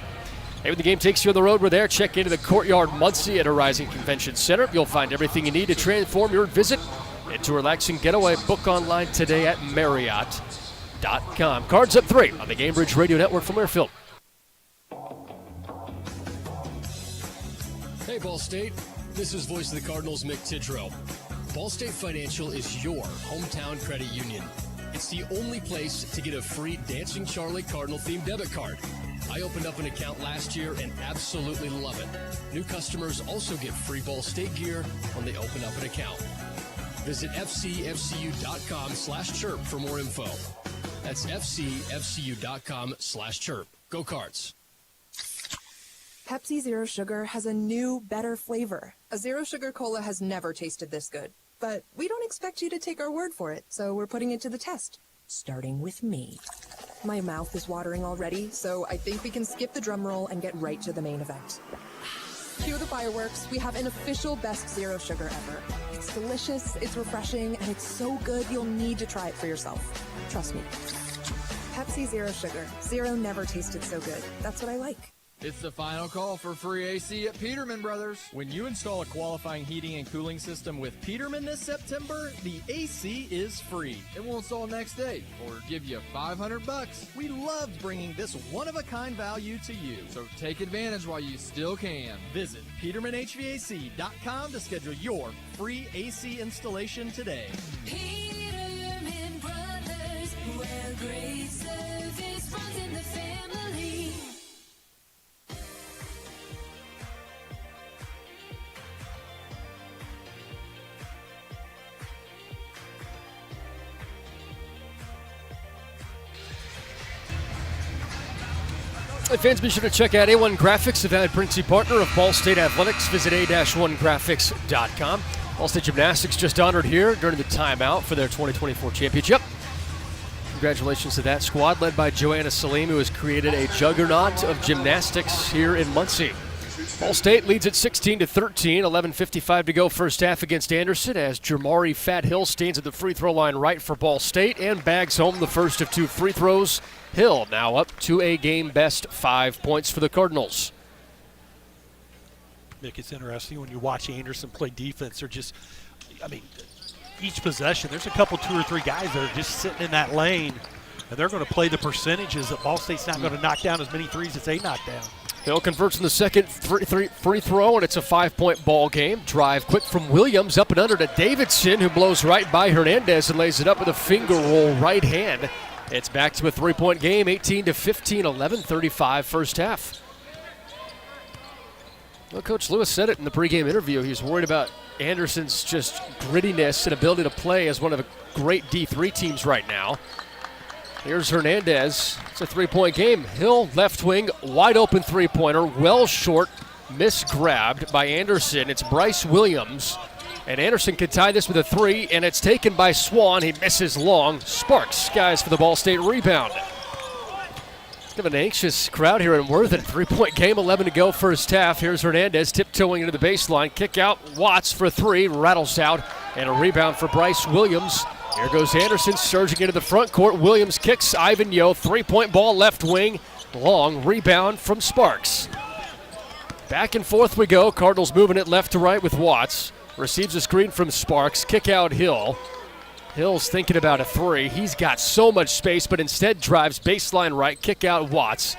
Hey, when the game takes you on the road, we're there. Check into the Courtyard Muncie at Horizon Convention Center. You'll find everything you need to transform your visit into a relaxing getaway. Book online today at Marriott.com. GameBridgeRadio.com. Cards up 3 on the GameBridge Radio Network from Airfield. Hey, Ball State. This is voice of the Cardinals, Mick Tidrow. Ball State Financial is your hometown credit union. It's the only place to get a free Dancing Charlie Cardinal-themed debit card. I opened up an account last year and absolutely love it. New customers also get free Ball State gear when they open up an account. Visit fcfcu.com/chirp for more info. That's fcfcu.com/chirp. Go Cards. Pepsi Zero Sugar has a new, better flavor. A Zero Sugar Cola has never tasted this good. But we don't expect you to take our word for it, so we're putting it to the test. Starting with me. My mouth is watering already, so I think we can skip the drum roll and get right to the main event. Cue the fireworks. We have an official best Zero Sugar ever. It's delicious, it's refreshing, and it's so good you'll need to try it for yourself. Trust me. Pepsi Zero Sugar. Zero never tasted so good. That's what I like. It's the final call for free AC at Peterman Brothers. When you install a qualifying heating and cooling system with Peterman this September, the AC is free. It will install next day or give you $500. We loved bringing this one-of-a-kind value to you. So take advantage while you still can. Visit PetermanHVAC.com to schedule your free AC installation today. Peterman Brothers, where great service runs in the family. Fans, be sure to check out A1 Graphics, a valid printing partner of Ball State Athletics. Visit a-1graphics.com. Ball State Gymnastics just honored here during the timeout for their 2024 championship. Congratulations to that squad led by Joanna Salim, who has created a juggernaut of gymnastics here in Muncie. Ball State leads at 16-13, 11:55 to go first half against Anderson as Jamari Fat Hill stands at the free throw line right for Ball State and bags home the first of 2 free throws. Hill now up to a game best 5 points for the Cardinals. Nick, it's interesting when you watch Anderson play defense. They're just, each possession, there's a couple, 2 or 3 guys that are just sitting in that lane, and they're going to play the percentages that Ball State's not going to knock down as many threes as they knock down. Hill converts in the second free throw, and it's a 5-point ball game. Drive quick from Williams, up and under to Davidson, who blows right by Hernandez and lays it up with a finger roll right hand. It's back to a 3-point game, 18-15, 11:35 first half. Well, Coach Lewis said it in the pregame interview. He was worried about Anderson's just grittiness and ability to play as one of the great D3 teams right now. Here's Hernandez. It's a 3-point game. Hill, left wing, wide open three-pointer, well short, misgrabbed by Anderson. It's Bryce Williams. And Anderson can tie this with a 3, and it's taken by Swan. He misses long. Sparks skies for the Ball State rebound. It's kind of an anxious crowd here in Worthen. 3-point game, 11 to go first half. Here's Hernandez tiptoeing into the baseline. Kick out, Watts for 3, rattles out, and a rebound for Bryce Williams. Here goes Anderson surging into the front court. Williams kicks Ivan Yo. 3-point ball left wing. Long rebound from Sparks. Back and forth we go. Cardinals moving it left to right with Watts. Receives a screen from Sparks. Kick out Hill. Hill's thinking about a 3. He's got so much space, but instead drives baseline right. Kick out Watts.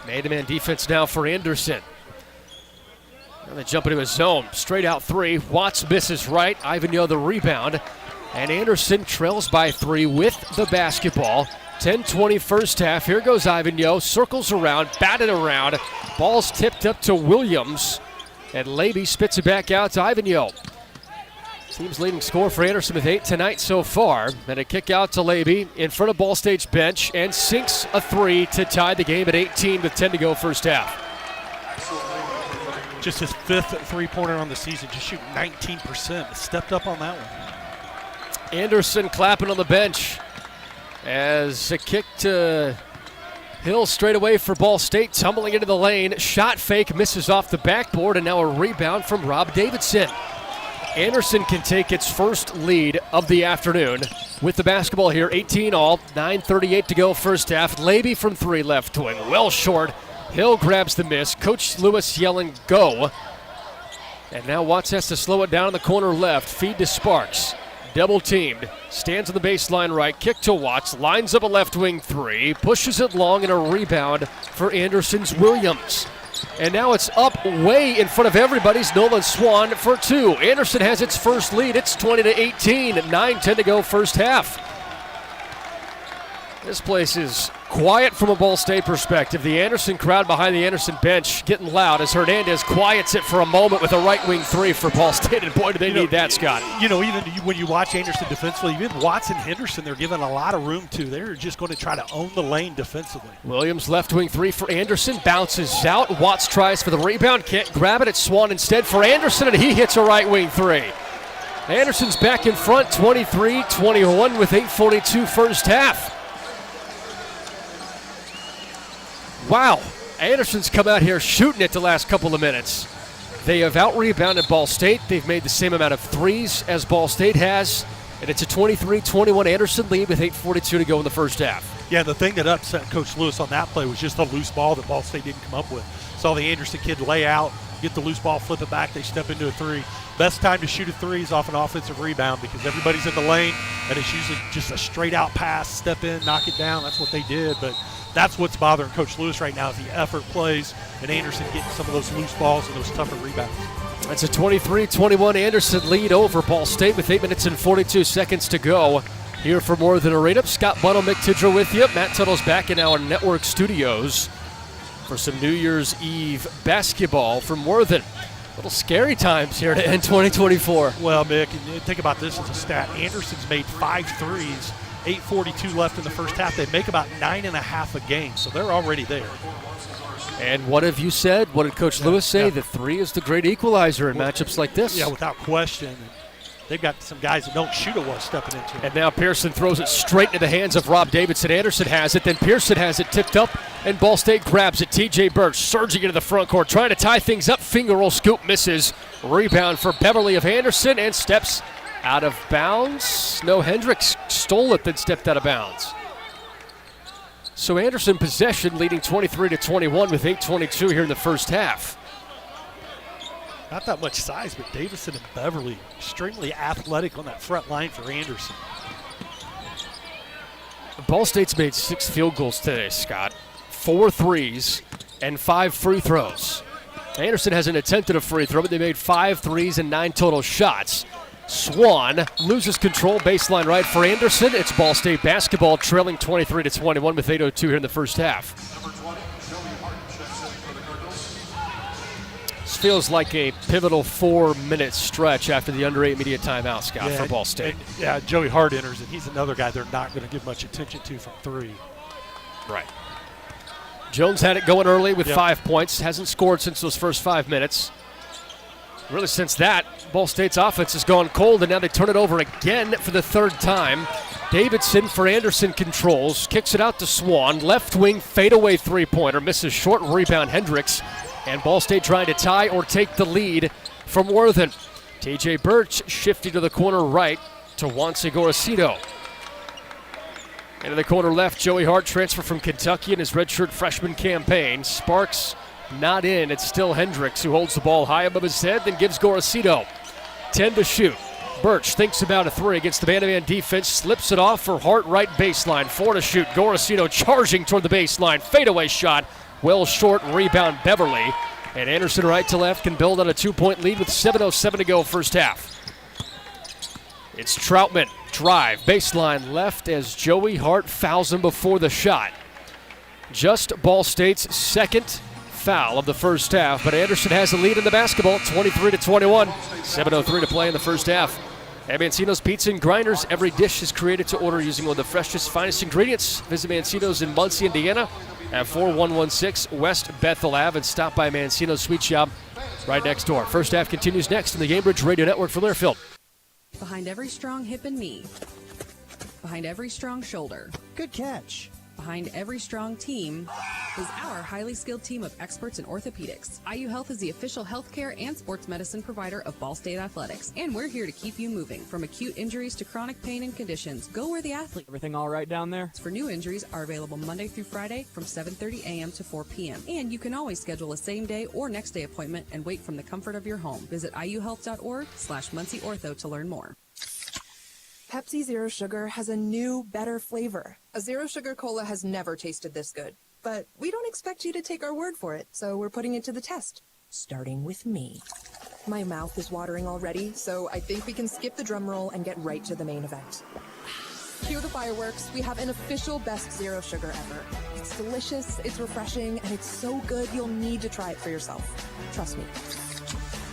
Man-to-man defense now for Anderson. Now they jump into his zone. Straight out 3. Watts misses right. Ivan Yo the rebound. And Anderson trails by 3 with the basketball. 10-20 first half. Here goes Ivan Yo. Circles around, batted around. Ball's tipped up to Williams. And Labey spits it back out to Ivan Yo. Team's leading scorer for Anderson with 8 tonight so far. And a kick out to Labey in front of Ball State's bench and sinks a 3 to tie the game at 18 with 10 to go first half. Just his 5th three-pointer on the season, just shooting 19%. Stepped up on that one. Anderson clapping on the bench as a kick to Hill straight away for Ball State, tumbling into the lane. Shot fake, misses off the backboard, and now a rebound from Rob Davidson. Anderson can take its first lead of the afternoon with the basketball here, 18 all, 9:38 to go first half. Labey from 3 left wing, well short. Hill grabs the miss. Coach Lewis yelling, go. And now Watts has to slow it down in the corner left. Feed to Sparks. double teamed, stands on the baseline right, kick to Watts, lines up a left wing three, pushes it long, and a rebound for Anderson's Williams. And now it's up way in front of everybody's Nolan Swan for two. Anderson has its first lead. It's 20-18, 9:10 to go first half. This place is quiet from a Ball State perspective. The Anderson crowd behind the Anderson bench getting loud as Hernandez quiets it for a moment with a right wing three for Ball State. And boy, do they need that, Scott. Even when you watch Anderson defensively, even Watson, Henderson, they're given a lot of room to. They're just going to try to own the lane defensively. Williams left wing three for Anderson, bounces out. Watts tries for the rebound, can't grab it. It's Swan instead for Anderson, and he hits a right wing three. Anderson's back in front, 23-21 with 8:42 first half. Wow, Anderson's come out here shooting it the last couple of minutes. They have out-rebounded Ball State. They've made the same amount of threes as Ball State has, and it's a 23-21 Anderson lead with 8:42 to go in the first half. Yeah, the thing that upset Coach Lewis on that play was just the loose ball that Ball State didn't come up with. Saw the Anderson kid lay out, get the loose ball, flip it back, they step into a three. Best time to shoot a three is off an offensive rebound because everybody's in the lane, and it's usually just a straight-out pass, step in, knock it down. That's what they did, but that's what's bothering Coach Lewis right now is the effort plays and Anderson getting some of those loose balls and those tougher rebounds. That's a 23-21 Anderson lead over Ball State with 8 minutes and 42 seconds to go. Here for more than a write-up, Scott Bunnell, Mick Tidrow with you. Matt Tuttle's back in our network studios for some New Year's Eve basketball from Worthen. A little scary times here to end 2024. Well, Mick, and think about this as a stat. Anderson's made 5 threes. 8:42 left in the first half. They make about 9.5 a game, so they're already there. And what have you said? What did Coach Lewis say? The three is the great equalizer in matchups like this. Yeah, without question. They've got some guys that don't shoot it well stepping into it. And now Pearson throws it straight into the hands of Rob Davidson. Anderson has it, then Pearson has it tipped up, and Ball State grabs it. TJ Birch surging into the front court, trying to tie things up. Finger roll scoop misses. Rebound for Beverly of Anderson, and steps out of bounds. No, Hendricks stole it, then stepped out of bounds. So Anderson possession leading 23-21 with 8:22 here in the first half. Not that much size, but Davison and Beverly extremely athletic on that front line for Anderson. Ball State's made 6 field goals today, Scott. 4 threes and 5 free throws. Anderson hasn't attempted a free throw, but they made 5 threes and 9 total shots. Swan loses control, baseline right for Anderson. It's Ball State basketball trailing 23-21 with 8:02 here in the first half. This feels like a pivotal 4-minute stretch after the under 8 media timeout, Scott, for Ball State. Joey Hart enters, and he's another guy they're not going to give much attention to from 3. Right. Jones had it going early with 5 points. Hasn't scored since those first 5 minutes. Really, since that, Ball State's offense has gone cold, and now they turn it over again for the 3rd time. Davidson for Anderson controls, kicks it out to Swan. Left wing fadeaway three-pointer, misses short rebound Hendricks. And Ball State trying to tie or take the lead from Worthen. TJ Birch shifting to the corner right to Juanse Gorosito. Into the corner left, Joey Hart transfer from Kentucky in his redshirt freshman campaign. Sparks not in. It's still Hendricks who holds the ball high above his head, then gives Gorosito 10 to shoot. Birch thinks about a 3 against the man-to-man defense, slips it off for Hart right baseline. 4 to shoot. Gorosito charging toward the baseline. Fadeaway shot. Well short, rebound Beverly. And Anderson right to left can build on a 2-point lead with 7:07 to go first half. It's Troutman. Drive. Baseline left as Joey Hart fouls him before the shot. Just Ball State's 2nd foul of the first half, but Anderson has a lead in the basketball, 23-21. 7:03 to play in the first half. At Mancino's Pizza and Grinders, every dish is created to order using one of the freshest, finest ingredients. Visit Mancino's in Muncie, Indiana at 4116 West Bethel Ave and stop by Mancino's Sweet Shop right next door. First half continues next on the Gamebridge Radio Network from Learfield. Behind every strong hip and knee. Behind every strong shoulder. Good catch. Behind every strong team is our highly skilled team of experts in orthopedics. IU Health is the official healthcare and sports medicine provider of Ball State Athletics, and we're here to keep you moving. From acute injuries to chronic pain and conditions, go where the athlete. Everything all right down there? For new injuries are available Monday through Friday from 7:30 a.m. to 4 p.m. And you can always schedule a same-day or next-day appointment and wait from the comfort of your home. Visit iuhealth.org/MuncieOrtho to learn more. Pepsi Zero Sugar has a new, better flavor. A Zero Sugar Cola has never tasted this good. But we don't expect you to take our word for it, so we're putting it to the test. Starting with me. My mouth is watering already, so I think we can skip the drum roll and get right to the main event. Cue the fireworks. We have an official best Zero Sugar ever. It's delicious, it's refreshing, and it's so good you'll need to try it for yourself. Trust me.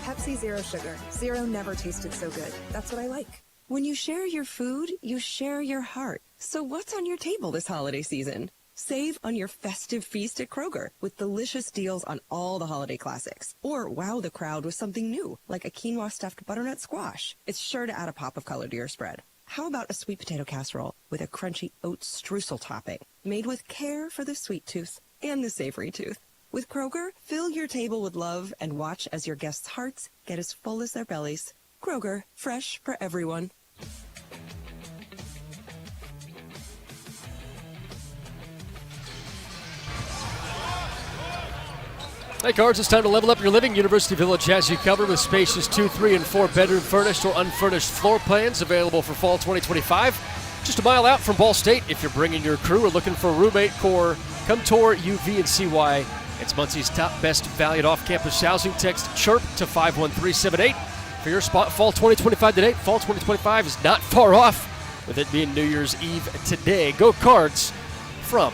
Pepsi Zero Sugar. Zero never tasted so good. That's what I like. When you share your food, you share your heart. So what's on your table this holiday season? Save on your festive feast at Kroger with delicious deals on all the holiday classics. Or wow the crowd with something new, like a quinoa stuffed butternut squash. It's sure to add a pop of color to your spread. How about a sweet potato casserole with a crunchy oat streusel topping, made with care for the sweet tooth and the savory tooth? With Kroger, fill your table with love and watch as your guests' hearts get as full as their bellies. Kroger, fresh for everyone. Hey, Cards, it's time to level up your living. University Village has you covered with spacious 2, 3, and 4 bedroom furnished or unfurnished floor plans available for fall 2025. Just a mile out from Ball State. If you're bringing your crew or looking for a roommate, come tour UV and see why it's Muncie's top best valued off-campus housing. Text CHIRP to 51378 for your spot fall 2025 today. Fall 2025 is not far off, with it being New Year's Eve today. Go Cards from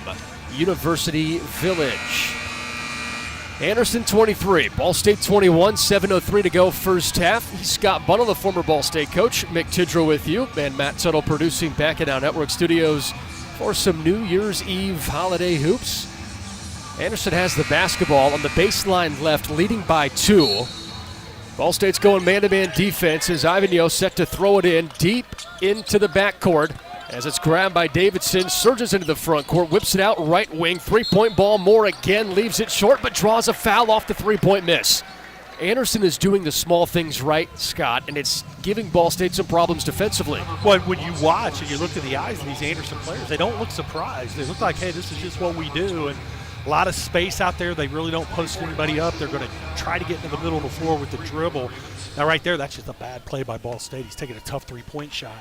University Village. Anderson 23, Ball State 21, 7:03 to go first half. He's Scott Bunnell, the former Ball State coach. Mick Tidrow with you, and Matt Tuttle producing back in our network studios for some New Year's Eve holiday hoops. Anderson has the basketball on the baseline left, leading by 2. Ball State's going man-to-man defense as Ivan Yo set to throw it in deep into the backcourt. As it's grabbed by Davidson, surges into the front court, whips it out right wing, three-point ball, Moore again, leaves it short, but draws a foul off the three-point miss. Anderson is doing the small things right, Scott, and it's giving Ball State some problems defensively. Well, when you watch and you look in the eyes of these Anderson players, they don't look surprised. They look like, hey, this is just what we do, and a lot of space out there. They really don't post anybody up. They're going to try to get into the middle of the floor with the dribble. Now, right there, that's just a bad play by Ball State. He's taking a tough three-point shot.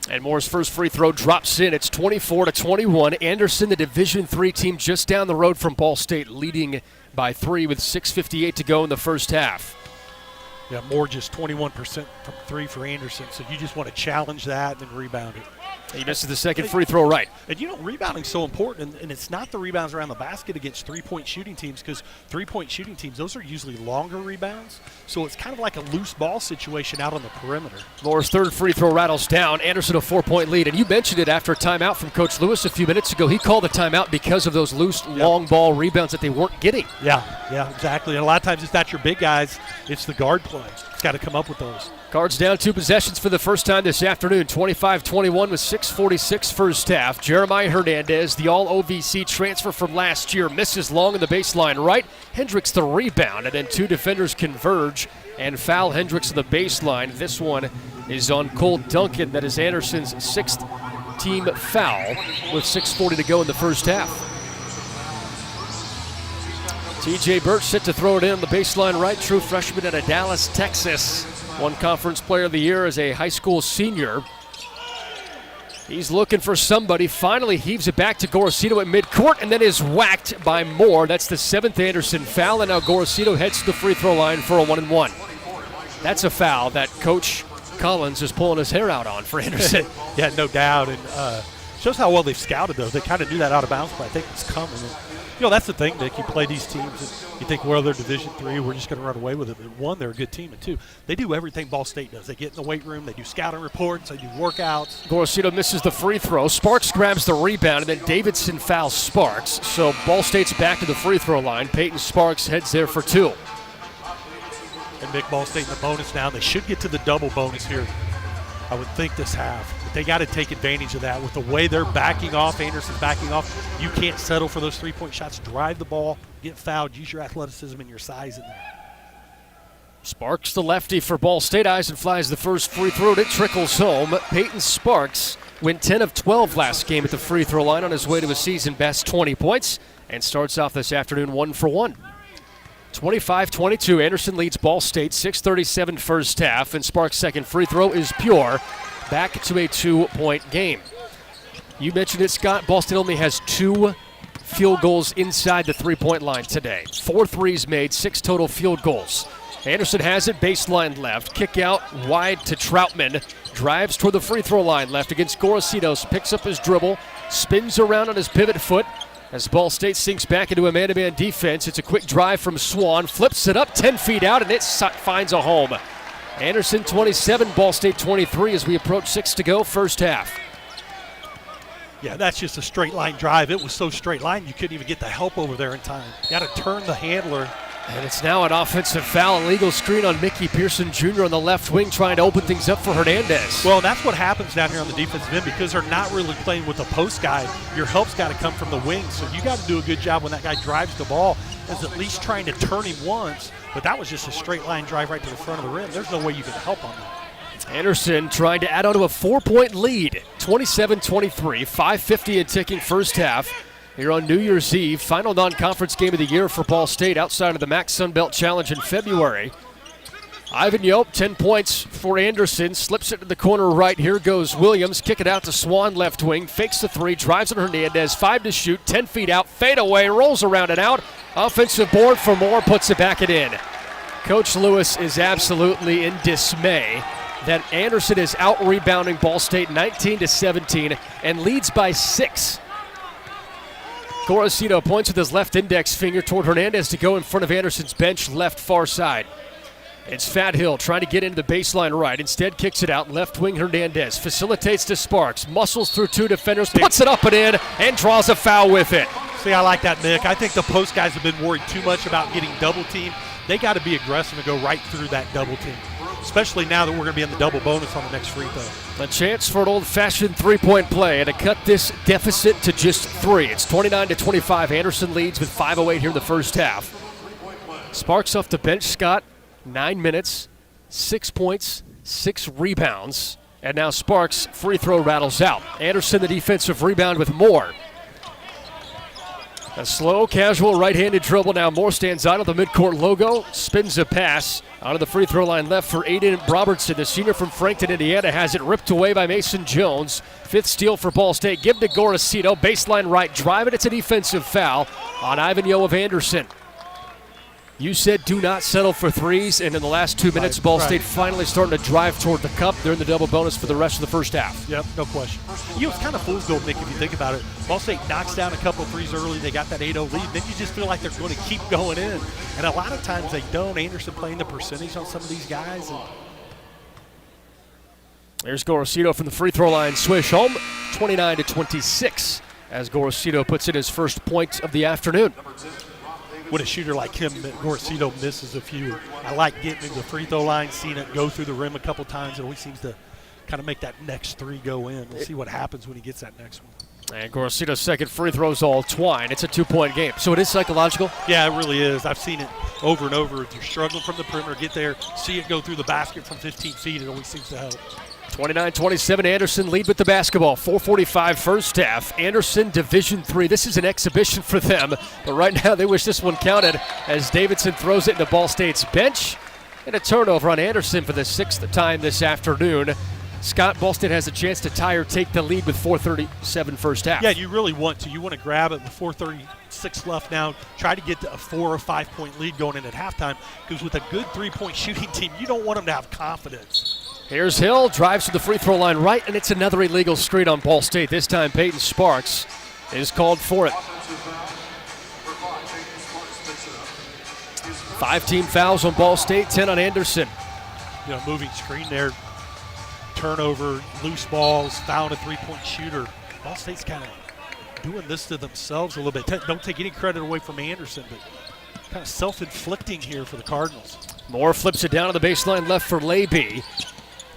And Moore's first free throw drops in. It's 24-21. Anderson, the Division III team just down the road from Ball State, leading by 3 with 6:58 to go in the first half. Yeah, Moore just 21% from 3 for Anderson, so you just want to challenge that and rebound it. He misses the second free throw right. And, rebounding's so important, and it's not the rebounds around the basket against three-point shooting teams, because three-point shooting teams, those are usually longer rebounds, so it's kind of like a loose ball situation out on the perimeter. Moore's third free throw rattles down. Anderson a 4-point lead, and you mentioned it after a timeout from Coach Lewis a few minutes ago. He called the timeout because of those loose, long ball rebounds that they weren't getting. Yeah, exactly. And a lot of times it's not your big guys, it's the guard play. It's got to come up with those. Cards down 2 possessions for the first time this afternoon, 25-21 with 6:46 first half. Jeremiah Hernandez, the all-OVC transfer from last year, misses long in the baseline right. Hendricks the rebound, and then 2 defenders converge and foul Hendricks on the baseline. This one is on Cole Duncan. That is Anderson's 6th team foul with 6:40 to go in the first half. TJ Birch set to throw it in on the baseline right. True freshman out of Dallas, Texas. Won Conference Player of the Year as a high school senior. He's looking for somebody. Finally heaves it back to Gorosito at midcourt and then is whacked by Moore. That's the 7th Anderson foul, and now Gorosito heads to the free throw line for a 1-and-1. That's a foul that Coach Collins is pulling his hair out on for Anderson. Yeah, no doubt. And shows how well they've scouted, though. They kind of knew that out of bounds, but I think it's coming. And, that's the thing, Nick. You play these teams, and you think, well, they're Division III, we're just going to run away with it. But 1, they're a good team, and 2, they do everything Ball State does. They get in the weight room, they do scouting reports, they do workouts. Gorosito misses the free throw. Sparks grabs the rebound, and then Davidson fouls Sparks. So Ball State's back to the free throw line. Peyton Sparks heads there for 2. And Nick, Ball State in the bonus now. They should get to the double bonus here, I would think, this half. But they got to take advantage of that. With the way they're backing off, Anderson's backing off, you can't settle for those three-point shots. Drive the ball, get fouled, use your athleticism and your size in there. Sparks the lefty for Ball State. Eisen flies the first free throw, and it trickles home. Peyton Sparks went 10 of 12 last game at the free throw line on his way to a season best 20 points and starts off this afternoon 1 for 1. 25-22, Anderson leads Ball State, 6:37 first half, and Sparks' second free throw is pure. back to a 2-point game. You mentioned it, Scott. Ball State only has 2 field goals inside the 3-point line today. 4 threes made, 6 total field goals. Anderson has it, baseline left. Kick out wide to Troutman. Drives toward the free throw line left against Gorositos. Picks up his dribble, spins around on his pivot foot as Ball State sinks back into a man-to-man defense. It's a quick drive from Swan. Flips it up 10 feet out, and it finds a home. Anderson 27, Ball State 23 as we approach 6 to go, first half. Yeah, that's just a straight line drive. It was so straight line you couldn't even get the help over there in time. You got to turn the handler. And it's now an offensive foul, illegal screen on Mickey Pearson Jr. on the left wing, trying to open things up for Hernandez. Well, that's what happens down here on the defensive end because they're not really playing with a post guy. Your help's got to come from the wing, so you got to do a good job when that guy drives the ball, is at least trying to turn him once. But that was just a straight line drive right to the front of the rim. There's no way you can help on that. Anderson trying to add on to a 4-point lead, 27-23, 5:50 and ticking first half. Here on New Year's Eve, final non-conference game of the year for Ball State outside of the MAC Sun Belt Challenge in February. Ivan Yope, 10 points for Anderson, slips it to the corner right. Here goes Williams, kick it out to Swan, left wing, fakes the 3, drives on Hernandez, 5 to shoot, 10 feet out, fade away, rolls around and out. Offensive board for Moore, puts it back and in. Coach Lewis is absolutely in dismay that Anderson is out-rebounding Ball State 19-17 and leads by 6. Gorosito points with his left index finger toward Hernandez to go in front of Anderson's bench, left far side. It's Fat Hill trying to get into the baseline right. Instead kicks it out, left wing Hernandez. Facilitates to Sparks, muscles through 2 defenders, puts it up and in, and draws a foul with it. See, I like that, Nick. I think the post guys have been worried too much about getting double teamed. They got to be aggressive and go right through that double team, especially now that we're going to be in the double bonus on the next free throw. A chance for an old-fashioned 3-point play and to cut this deficit to just 3. It's 29-25. Anderson leads with 5:08 here in the first half. Sparks off the bench, Scott. 9 minutes, 6 points, 6 rebounds. And now Sparks' free throw rattles out. Anderson the defensive rebound with Moore. A slow, casual, right-handed dribble. Now Moore stands out of the midcourt logo, spins a pass out of the free throw line left for Aiden Robertson. The senior from Frankton, Indiana, has it ripped away by Mason Jones. 5th steal for Ball State. Give to Gorosito. Baseline right, drive it. It's a defensive foul on Ivan Yo of Anderson. You said do not settle for threes, and in the last 2 minutes, Ball State finally starting to drive toward the cup. They're in the double bonus for the rest of the first half. Yep, no question. It's kind of fool's gold, Nick, if you think about it. Ball State knocks down a couple of threes early. They got that 8-0 lead. Then you just feel like they're going to keep going in. And a lot of times they don't. Anderson playing the percentage on some of these guys. There's Gorosito from the free throw line. Swish home, 29-26, as Gorosito puts in his first point of the afternoon. With a shooter like him, Gorosito misses a few. I like getting to the free throw line, seeing it go through the rim a couple times. It always seems to kind of make that next 3 go in. We'll see what happens when he gets that next one. And Gorosito's second free throws all twine. It's a 2-point game. So it is psychological? Yeah, it really is. I've seen it over and over. If you're struggling from the perimeter, get there, see it go through the basket from 15 feet. It always seems to help. 29-27, Anderson lead with the basketball. 4:45 first half. Anderson, Division III. This is an exhibition for them, but right now they wish this one counted as Davidson throws it into Ball State's bench. And a turnover on Anderson for the 6th time this afternoon. Scott, Ball State has a chance to tie or take the lead with 4:37 first half. Yeah, you really want to. You want to grab it with 4:36 left now. Try to get to a 4 or 5 point lead going in at halftime, because with a good 3-point shooting team, you don't want them to have confidence. Here's Hill, drives to the free throw line right, and it's another illegal screen on Ball State. This time Peyton Sparks is called for it. 5 team fouls on Ball State, 10 on Anderson. Moving screen there, turnover, loose balls, found a 3-point shooter. Ball State's kind of doing this to themselves a little bit. Don't take any credit away from Anderson, but kind of self-inflicting here for the Cardinals. Moore flips it down to the baseline left for Leby.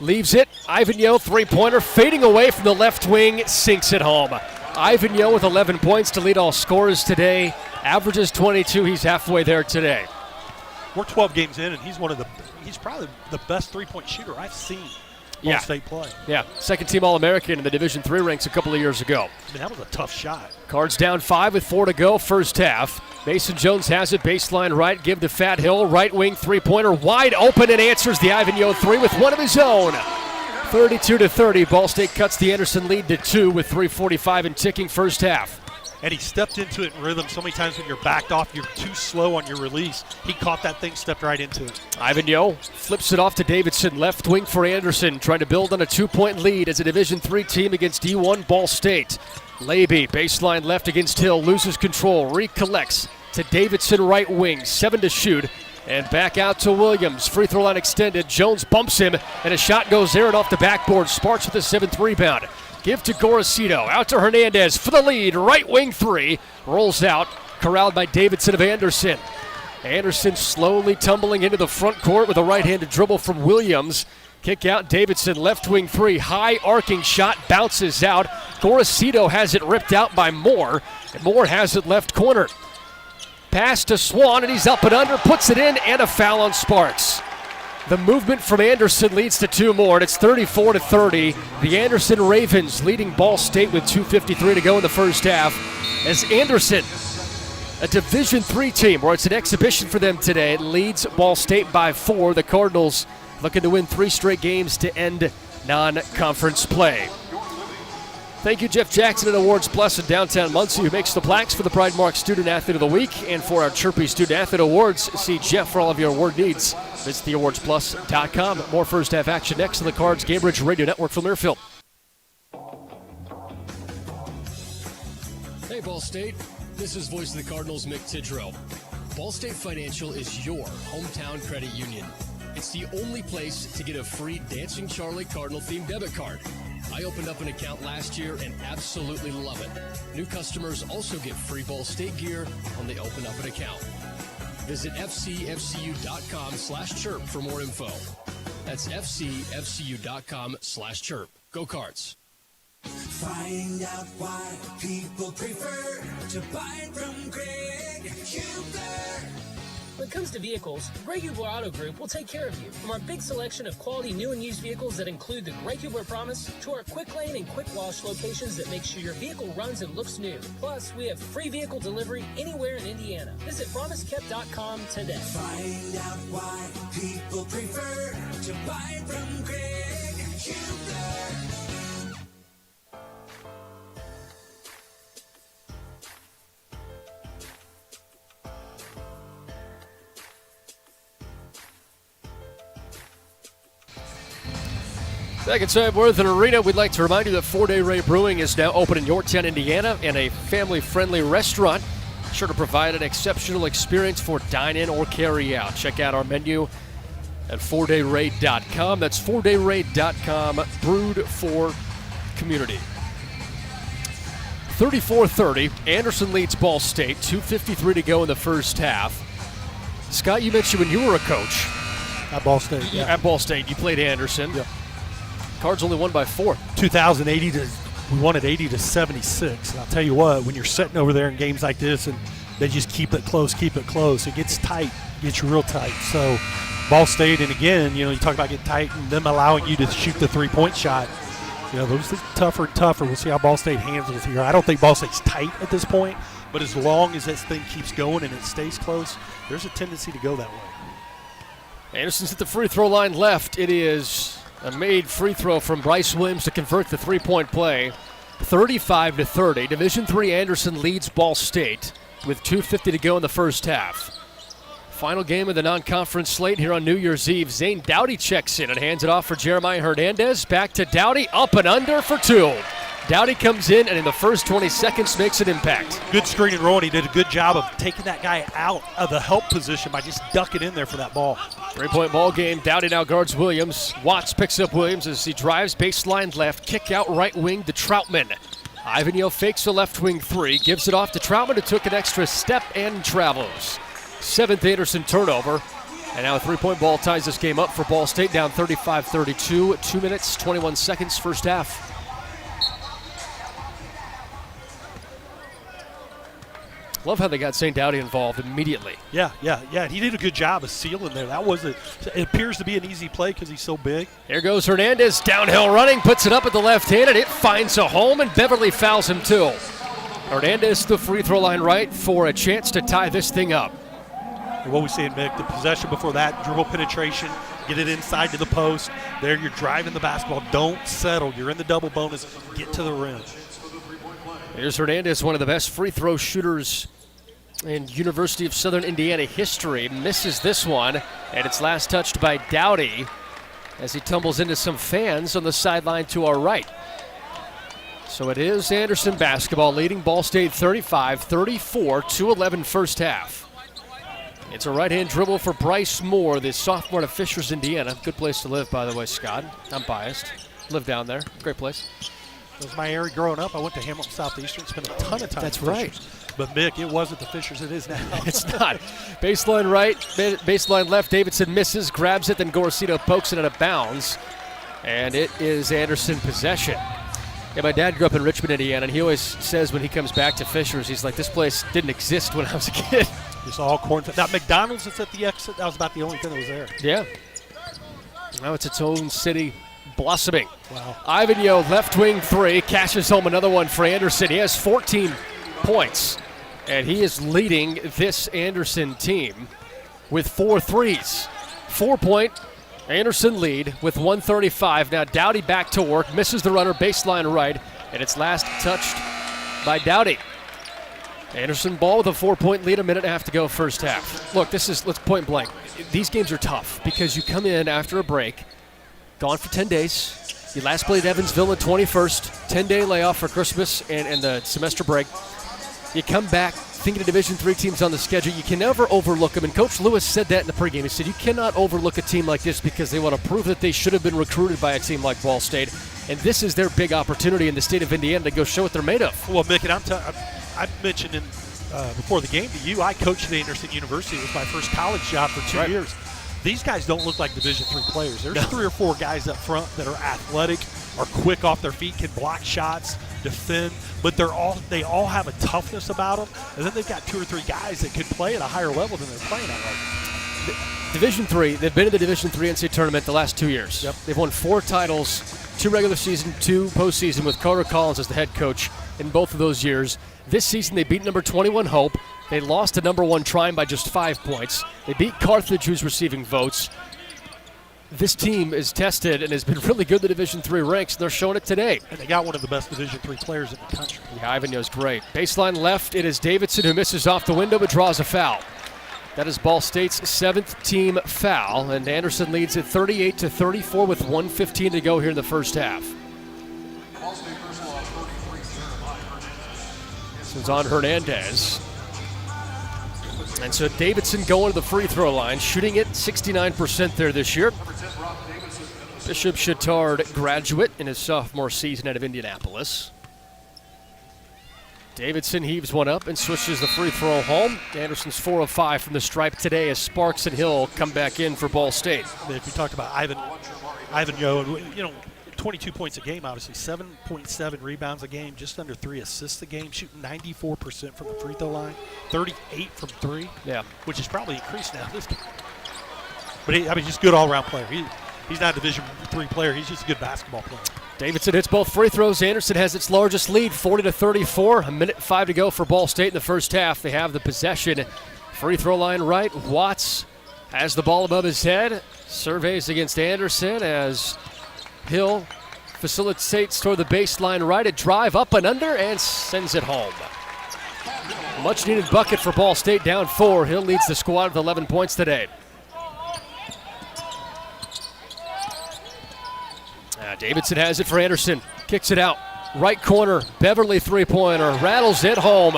Leaves it. Ivan Yo, 3-pointer, fading away from the left wing, sinks it home. Ivan Yo with 11 points to lead all scorers today. Averages 22. He's halfway there today. We're 12 games in, and he's probably the best 3-point shooter I've seen Ball State play. Yeah, second-team All-American in the Division III ranks a couple of years ago. That was a tough shot. Cards down 5 with 4 to go, first half. Mason Jones has it, baseline right, give to Fat Hill, right wing 3-pointer, wide open, and answers the Ivan Yo 3 with one of his own. 32-30, Ball State cuts the Anderson lead to 2 with 3:45 and ticking first half. And he stepped into it in rhythm. So many times when you're backed off, you're too slow on your release. He caught that thing, stepped right into it. Ivan Yo flips it off to Davidson, left wing for Anderson, trying to build on a 2-point lead as a Division III team against D1 Ball State. Leiby, baseline left against Hill, loses control, recollects to Davidson right wing, 7 to shoot, and back out to Williams. Free throw line extended, Jones bumps him, and a shot goes there and off the backboard. Sparks with a 7th rebound. Give to Gorosito, out to Hernandez for the lead, right wing 3, rolls out, corralled by Davidson of Anderson. Anderson slowly tumbling into the front court with a right-handed dribble from Williams. Kick out Davidson, left wing 3, high arcing shot, bounces out. Gorosito has it ripped out by Moore, and Moore has it left corner. Pass to Swan, and he's up and under, puts it in, and a foul on Sparks. The movement from Anderson leads to 2 more, and it's 34-30. The Anderson Ravens leading Ball State with 2:53 to go in the first half. As Anderson, a Division III team, where it's an exhibition for them today, leads Ball State by 4. The Cardinals looking to win 3 straight games to end non-conference play. Thank you, Jeff Jackson at Awards Plus in downtown Muncie, who makes the plaques for the Pride Mark Student Athlete of the Week. And for our Chirpy Student Athlete Awards, see Jeff for all of your award needs. Visit theawardsplus.com. More first half action next on the Cards Cambridge Radio Network from Learfield. Hey, Ball State. This is voice of the Cardinals, Mick Tidrow. Ball State Financial is your hometown credit union. It's the only place to get a free Dancing Charlie Cardinal themed debit card. I opened up an account last year and absolutely love it. New customers also get free Ball State gear when they open up an account. Visit fcfcu.com/chirp for more info. That's fcfcu.com/chirp. Go Cards. Find out why people prefer to buy from Greg Hubler. When it comes to vehicles, Greg Hubler Auto Group will take care of you. From our big selection of quality new and used vehicles that include the Greg Hubler Promise to our quick lane and quick wash locations that make sure your vehicle runs and looks new. Plus, we have free vehicle delivery anywhere in Indiana. Visit PromiseKept.com today. Find out why people prefer to buy from Greg Hubler. Back inside Worthing Arena, we'd like to remind you that 4-Day Ray Brewing is now open in Yorktown, Indiana, and a family-friendly restaurant. Sure to provide an exceptional experience for dine-in or carry-out. Check out our menu at 4dayray.com. That's 4dayray.com, brewed for community. 34-30, Anderson leads Ball State, 2:53 to go in the first half. Scott, you mentioned when you were a coach. At Ball State, yeah. At Ball State, you played Anderson. Yeah. Cards only won by 4. 2080 we won at 80-76. And I'll tell you what, when you're sitting over there in games like this and they just keep it close, it gets tight, gets real tight. So Ball State, and again, you talk about getting tight and them allowing you to shoot the 3-point shot. Those are tougher and tougher. We'll see how Ball State handles it here. I don't think Ball State's tight at this point, but as long as this thing keeps going and it stays close, there's a tendency to go that way. Anderson's at the free throw line left. It is a made free throw from Bryce Williams to convert the 3-point play. 35-30. Division III Anderson leads Ball State with 2:50 to go in the first half. Final game of the non-conference slate here on New Year's Eve. Zane Dowdy checks in and hands it off for Jeremiah Hernandez. Back to Dowdy, up and under for 2. Dowdy comes in and in the first 20 seconds makes an impact. Good screen and roll, and he did a good job of taking that guy out of the help position by just ducking in there for that ball. 3-point ball game. Dowdy now guards Williams. Watts picks up Williams as he drives baseline left. Kick out right wing to Troutman. Ivan Yo fakes the left wing 3. Gives it off to Troutman, who took an extra step and travels. 7th Anderson turnover. And now a 3-point ball ties this game up for Ball State, down 35-32. 2 minutes, 21 seconds first half. Love how they got St. Dowdy involved immediately. Yeah. He did a good job of sealing there. It appears to be an easy play because he's so big. Here goes Hernandez, downhill running, puts it up at the left hand, and it finds a home, and Beverly fouls him too. Hernandez to the free throw line right for a chance to tie this thing up. And what we see in Mick, the possession before that, dribble penetration, get it inside to the post. There, you're driving the basketball. Don't settle. You're in the double bonus. Get to the rim. Here's Hernandez, one of the best free throw shooters in University of Southern Indiana history. Misses this one, and it's last touched by Dowdy as he tumbles into some fans on the sideline to our right. So it is Anderson basketball leading Ball State 35-34, 2:11 first half. It's a right-hand dribble for Bryce Moore, the sophomore at Fishers, Indiana. Good place to live, by the way, Scott. I'm biased. Live down there. Great place. It was my area growing up. I went to Hamilton Southeastern, spent a ton of time. That's at right. Fishers. But, Mick, it wasn't the Fishers it is now. It's not. Baseline right, baseline left. Davidson misses, grabs it, then Gorosito pokes it out of bounds. And it is Anderson possession. Yeah, my dad grew up in Richmond, Indiana, and he always says when he comes back to Fishers, he's like, this place didn't exist when I was a kid. It's all cornfield. Now, McDonald's is at the exit. That was about the only thing that was there. Yeah. Now it's its own city blossoming. Wow. Ivan Yo, left wing three, cashes home another one for Anderson. He has 14 points, and he is leading this Anderson team with 4 threes. 4-point Anderson lead with 1:35. Now Dowdy back to work, misses the runner, baseline right, and it's last touched by Dowdy. Anderson ball with a 4-point lead, a minute and a half to go first half. Look, let's point blank. These games are tough because you come in after a break, gone for 10 days. You last played Evansville on 21st, 10-day layoff for Christmas and the semester break. You come back thinking of Division III teams on the schedule. You can never overlook them, and Coach Lewis said that in the pregame. He said you cannot overlook a team like this because they want to prove that they should have been recruited by a team like Ball State, and this is their big opportunity in the state of Indiana to go show what they're made of. Well, Mick, and I mentioned before the game to you, I coached at Anderson University. It was my first college job for 2 years. These guys don't look like Division III players. There's 3 or 4 guys up front that are athletic, are quick off their feet, can block shots, defend, but they all have a toughness about them. And then they've got 2 or 3 guys that could play at a higher level than they're playing at right now. Division III, they've been in the Division III NCAA tournament the last 2 years. Yep. They've won 4 titles, 2 regular season, 2 postseason with Carter Collins as the head coach in both of those years. This season they beat number 21 Hope. They lost to number 1 Trine by just 5 points. They beat Carthage, who's receiving votes. This team is tested and has been really good in the Division III ranks. They're showing it today. And they got one of the best Division III players in the country. Yeah, Ivan knows great. Baseline left, it is Davidson who misses off the window but draws a foul. That is Ball State's 7th team foul, and Anderson leads it 38-34 with 1:15 to go here in the first half. This one's on Hernandez. And so Davidson going to the free throw line, shooting it 69% there this year. Bishop Chittard, graduate in his sophomore season out of Indianapolis. Davidson heaves one up and switches the free throw home. Anderson's 4 of 5 from the stripe today as Sparks and Hill come back in for Ball State. If you talked about Ivan Yo, 22 points a game, obviously, 7.7 rebounds a game, just under 3 assists a game, shooting 94% from the free throw line, 38 from 3, which is probably increased now this game. But just good all-around player. He's not a Division III player. He's just a good basketball player. Davidson hits both free throws. Anderson has its largest lead, 40-34. A minute 5 to go for Ball State in the first half. They have the possession. Free throw line right. Watts has the ball above his head. Surveys against Anderson as Hill facilitates toward the baseline right. A drive up and under and sends it home. Much needed bucket for Ball State, down 4. Hill leads the squad with 11 points today. Davidson has it for Anderson. Kicks it out. Right corner. Beverly three-pointer. Rattles it home.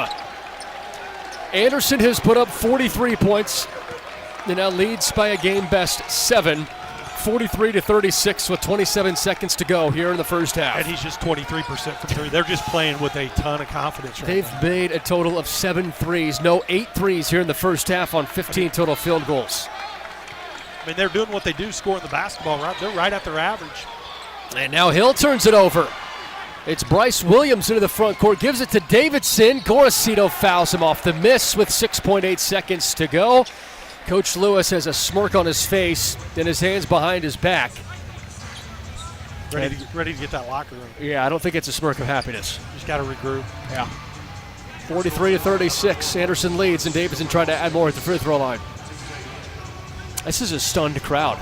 Anderson has put up 43 points. And now leads by a game best 7. 43-36 with 27 seconds to go here in the first half. And he's just 23% from 3. They're just playing with a ton of confidence right They've now. made a total of 7 threes. No, 8 threes here in the first half on 15 total field goals. I mean, they're doing what they do, scoring the basketball. Right? They're right at their average. And now Hill turns it over. It's Bryce Williams into the front court, gives it to Davidson. Gorosito fouls him off the miss with 6.8 seconds to go. Coach Lewis has a smirk on his face and his hands behind his back. Ready to get that locker room. Yeah, I don't think it's a smirk of happiness. Just got to regroup. Yeah. 43-36. Anderson leads, and Davidson tried to add more at the free throw line. This is a stunned crowd.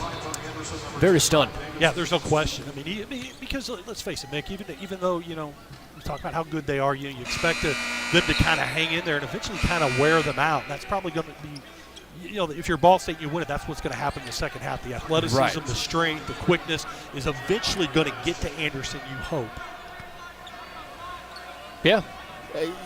very stunned. Yeah, there's no question. I mean, because let's face it, Mick, even though, we talk about how good they are, you expect them to kind of hang in there and eventually kind of wear them out. That's probably going to be, if you're Ball State and you win it, that's what's going to happen in the second half. The athleticism, the strength, the quickness is eventually going to get to Anderson, you hope. Yeah.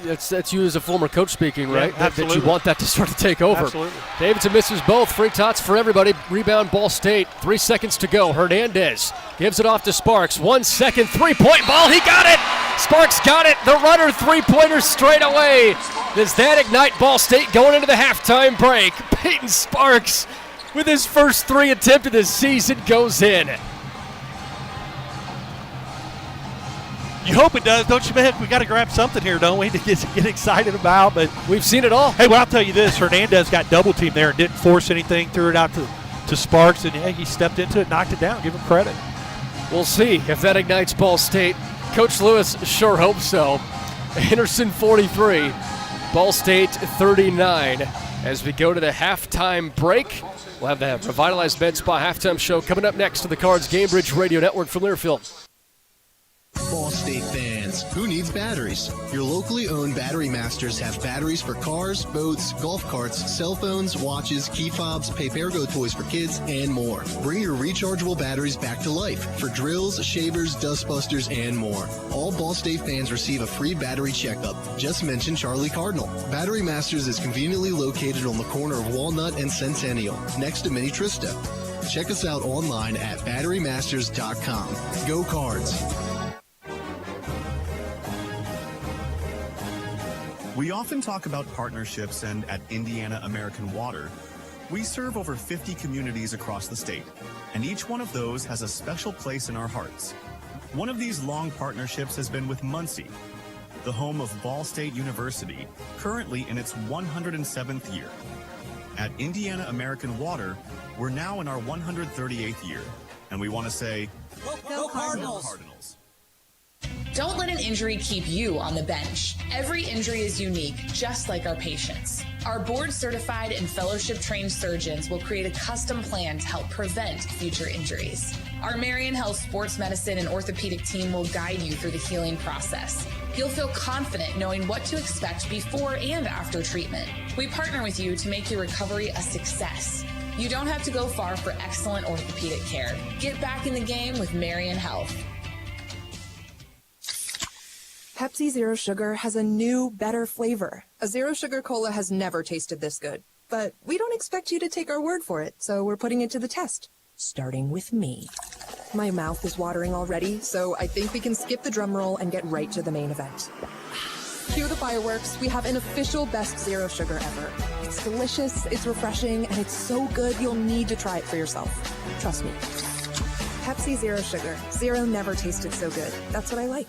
That's you as a former coach speaking, right? Yeah, that you want that to start to take over. Absolutely. Davidson misses both. Free tots for everybody. Rebound Ball State. 3 seconds to go. Hernandez gives it off to Sparks. 1 second. 3-point ball. He got it. Sparks got it. The runner three-pointer straight away. Does that ignite Ball State going into the halftime break? Peyton Sparks with his first 3 attempt of the season goes in. You hope it does, don't you, Mick? We got to grab something here, don't we, to get excited about? But we've seen it all. Hey, well, I'll tell you this: Hernandez got double teamed there and didn't force anything. Threw it out to Sparks, and he stepped into it, knocked it down. Give him credit. We'll see if that ignites Ball State. Coach Lewis sure hopes so. Anderson 43, Ball State 39. As we go to the halftime break, we'll have the Revitalized Med Spa halftime show coming up next to the Cards Gamebridge Radio Network from Learfield. Ball State fans, who needs batteries? Your locally owned Battery Masters have batteries for cars, boats, golf carts, cell phones, watches, key fobs, Papergo toys for kids, and more. Bring your rechargeable batteries back to life for drills, shavers, dustbusters, and more. All Ball State fans receive a free battery checkup. Just mention Charlie Cardinal. Battery Masters is conveniently located on the corner of Walnut and Centennial, next to Mini Tristo. Check us out online at batterymasters.com. Go Cards! We often talk about partnerships, and at Indiana American Water, we serve over 50 communities across the state, and each one of those has a special place in our hearts. One of these long partnerships has been with Muncie, the home of Ball State University, currently in its 107th year. At Indiana American Water, we're now in our 138th year, and we want to say, Go Cardinals! Don't let an injury keep you on the bench. Every injury is unique, just like our patients. Our board-certified and fellowship-trained surgeons will create a custom plan to help prevent future injuries. Our Marion Health Sports Medicine and Orthopedic team will guide you through the healing process. You'll feel confident knowing what to expect before and after treatment. We partner with you to make your recovery a success. You don't have to go far for excellent orthopedic care. Get back in the game with Marion Health. Pepsi Zero Sugar has a new, better flavor. A Zero Sugar Cola has never tasted this good. But we don't expect you to take our word for it, so we're putting it to the test. Starting with me. My mouth is watering already, so I think we can skip the drum roll and get right to the main event. Cue the fireworks. We have an official best Zero Sugar ever. It's delicious, it's refreshing, and it's so good you'll need to try it for yourself. Trust me. Pepsi Zero Sugar. Zero never tasted so good. That's what I like.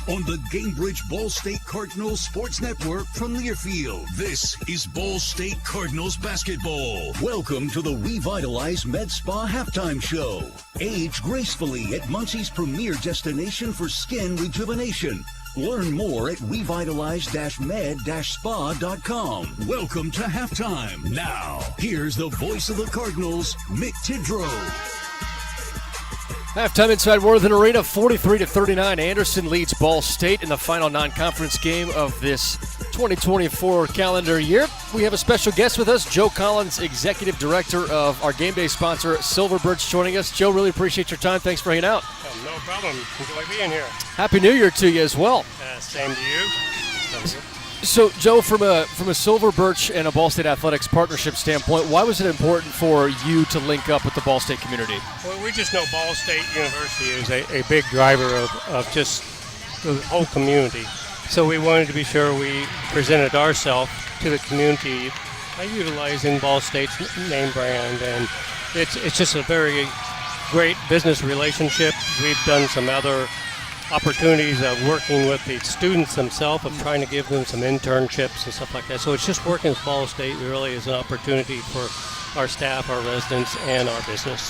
On the Gamebridge Ball State Cardinals Sports Network from Learfield, this is Ball State Cardinals basketball. Welcome to the Revitalized Med Spa halftime show. Age gracefully at Muncie's premier destination for skin rejuvenation. Learn more at revitalized-med-spa.com. Welcome to halftime. Now, here's the voice of the Cardinals, Mick Tidrow. Halftime inside Worthen Arena, 43-39. Anderson leads Ball State in the final non-conference game of this 2024 calendar year. We have a special guest with us, Joe Collins, Executive Director of our game day sponsor, Silver Birch, joining us. Joe, really appreciate your time. Thanks for hanging out. No problem. Enjoy being here. Happy New Year to you as well. Same to you. Thank you. So, Joe, from a Silver Birch and a Ball State Athletics partnership standpoint, why was it important for you to link up with the Ball State community? Well, we just know Ball State University is a big driver of just the whole community. So we wanted to be sure we presented ourselves to the community by utilizing Ball State's name brand. And it's just a very great business relationship. We've done some other opportunities of working with the students themselves, of trying to give them some internships and stuff like that. So it's just working with Ball State really is an opportunity for our staff, our residents, and our business.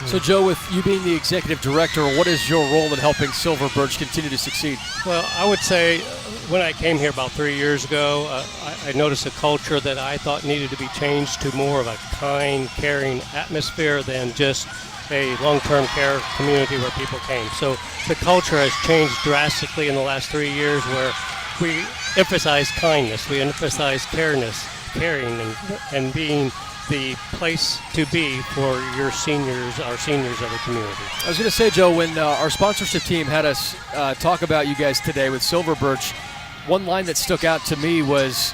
So, Joe, with you being the executive director, what is your role in helping Silver Birch continue to succeed? Well, I would say when I came here about 3 years ago, I noticed a culture that I thought needed to be changed to more of a kind, caring atmosphere than just a long-term care community where people came. So the culture has changed drastically in the last 3 years, where we emphasize kindness, we emphasize caring, and being the place to be for your seniors, our seniors of the community. I was going to say, Joe, when our sponsorship team had us talk about you guys today with Silver Birch, one line that stuck out to me was,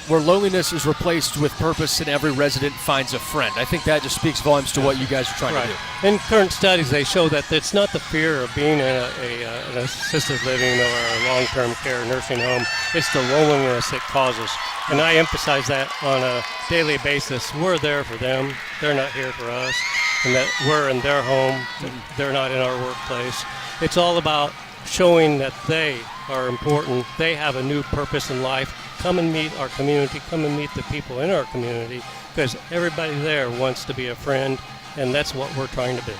where loneliness is replaced with purpose and every resident finds a friend. I think that just speaks volumes to what you guys are trying to do. In current studies, they show that it's not the fear of being in an assisted living or a long-term care nursing home. It's the loneliness it causes. And I emphasize that on a daily basis. We're there for them. They're not here for us. And that we're in their home. They're not in our workplace. It's all about showing that they are important. They have a new purpose in life. Come and meet our community. Come and meet the people in our community, because everybody there wants to be a friend, and that's what we're trying to build.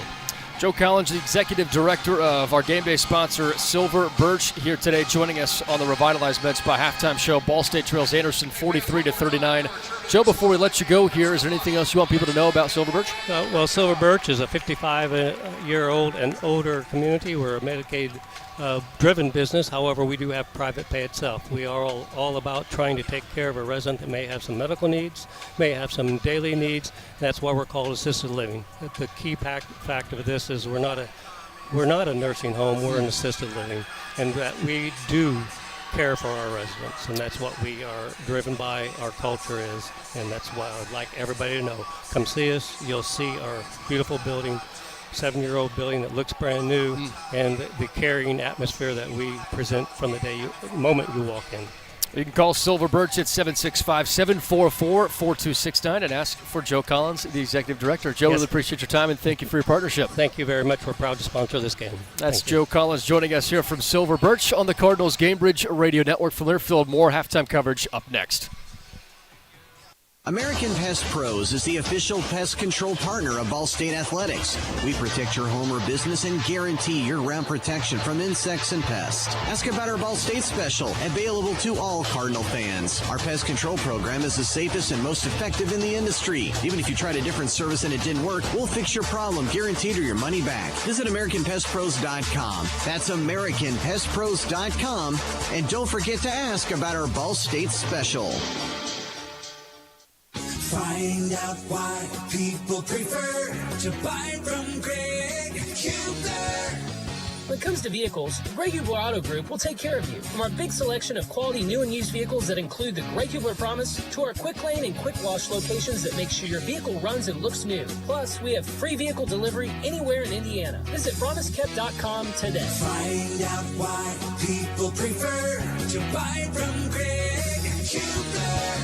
Joe Collins, the executive director of our game day sponsor, Silver Birch, here today joining us on the Revitalized Med Spa halftime show. Ball State trails Anderson 43-39. Joe, before we let you go here, is there anything else you want people to know about Silver Birch? Well, Silver Birch is a 55-year-old and older community. We're a Medicaid-driven business. However, we do have private pay itself. We are all about trying to take care of a resident that may have some medical needs, may have some daily needs. That's why we're called assisted living. The key fact of this is we're not a nursing home. We're an assisted living, and that we do care for our residents, and that's what we are driven by. Our culture is, and that's why I'd like everybody to know. Come see us. You'll see our beautiful building, 7-year-old building that looks brand new, and the caring atmosphere that we present from the moment you walk in. You can call Silver Birch at 765-744-4269 and ask for Joe Collins, the executive director. Joe, really appreciate your time, and thank you for your partnership. Thank you very much. We're proud to sponsor this game. That's Joe Collins joining us here from Silver Birch on the Cardinals Gamebridge Radio Network. From Learfield, more halftime coverage up next. American Pest Pros is the official pest control partner of Ball State Athletics. We protect your home or business and guarantee year-round protection from insects and pests. Ask about our Ball State special, available to all Cardinal fans. Our pest control program is the safest and most effective in the industry. Even if you tried a different service and it didn't work, we'll fix your problem, guaranteed, or your money back. Visit AmericanPestPros.com. That's AmericanPestPros.com. And don't forget to ask about our Ball State special. Find out why people prefer to buy from Greg Hubler. When it comes to vehicles, the Greg Hubler Auto Group will take care of you. From our big selection of quality new and used vehicles that include the Greg Hubler Promise, to our quick lane and quick wash locations that make sure your vehicle runs and looks new. Plus, we have free vehicle delivery anywhere in Indiana. Visit PromiseKept.com today. Find out why people prefer to buy from Greg Hubler.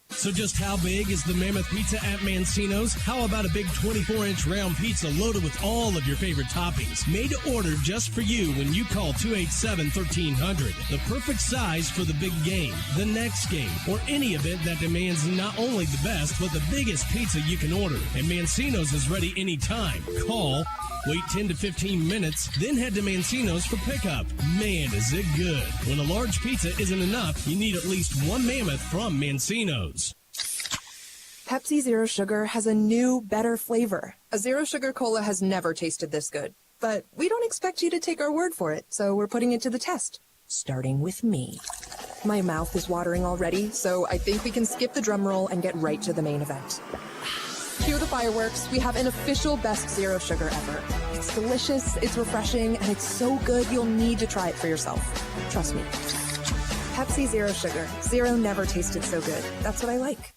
So just how big is the Mammoth Pizza at Mancino's? How about a big 24-inch round pizza loaded with all of your favorite toppings? Made to order just for you when you call 287-1300. The perfect size for the big game, the next game, or any event that demands not only the best, but the biggest pizza you can order. And Mancino's is ready anytime. Call, wait 10 to 15 minutes, then head to Mancino's for pickup. Man, is it good. When a large pizza isn't enough, you need at least one Mammoth from Mancino's. Pepsi Zero Sugar has a new, better flavor. A Zero Sugar Cola has never tasted this good. But we don't expect you to take our word for it, so we're putting it to the test. Starting with me. My mouth is watering already, so I think we can skip the drum roll and get right to the main event. Cue the fireworks. We have an official best Zero Sugar ever. It's delicious, it's refreshing, and it's so good you'll need to try it for yourself. Trust me. Pepsi Zero Sugar. Zero never tasted so good. That's what I like.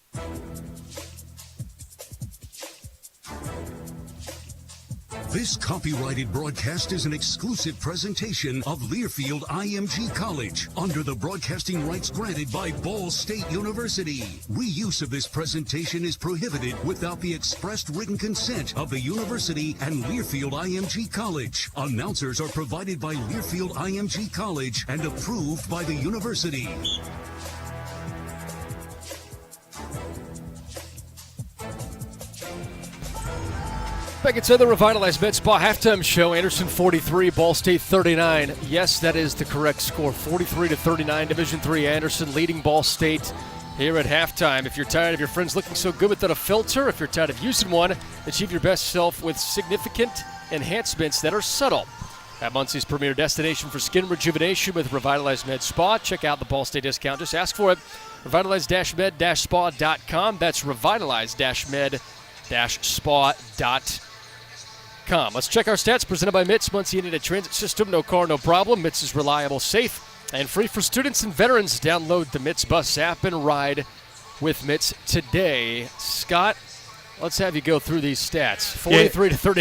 This copyrighted broadcast is an exclusive presentation of Learfield IMG College under the broadcasting rights granted by Ball State University. Reuse of this presentation is prohibited without the expressed written consent of the university and Learfield IMG College. Announcers are provided by Learfield IMG College and approved by the university. Back inside the Revitalized Med Spa halftime show. Anderson 43, Ball State 39. Yes, that is the correct score. 43-39. Division III Anderson leading Ball State here at halftime. If you're tired of your friends looking so good without a filter, if you're tired of using one, achieve your best self with significant enhancements that are subtle. At Muncie's premier destination for skin rejuvenation with Revitalized Med Spa. Check out the Ball State discount. Just ask for it. Revitalized-med-spa.com. That's revitalized-med-spa.com. Let's check our stats presented by MITS, Muncie Indiana Transit System. No car, no problem. MITS is reliable, safe, and free for students and veterans. Download the MITS Bus app and ride with MITS today. Scott, let's have you go through these stats. 43-39.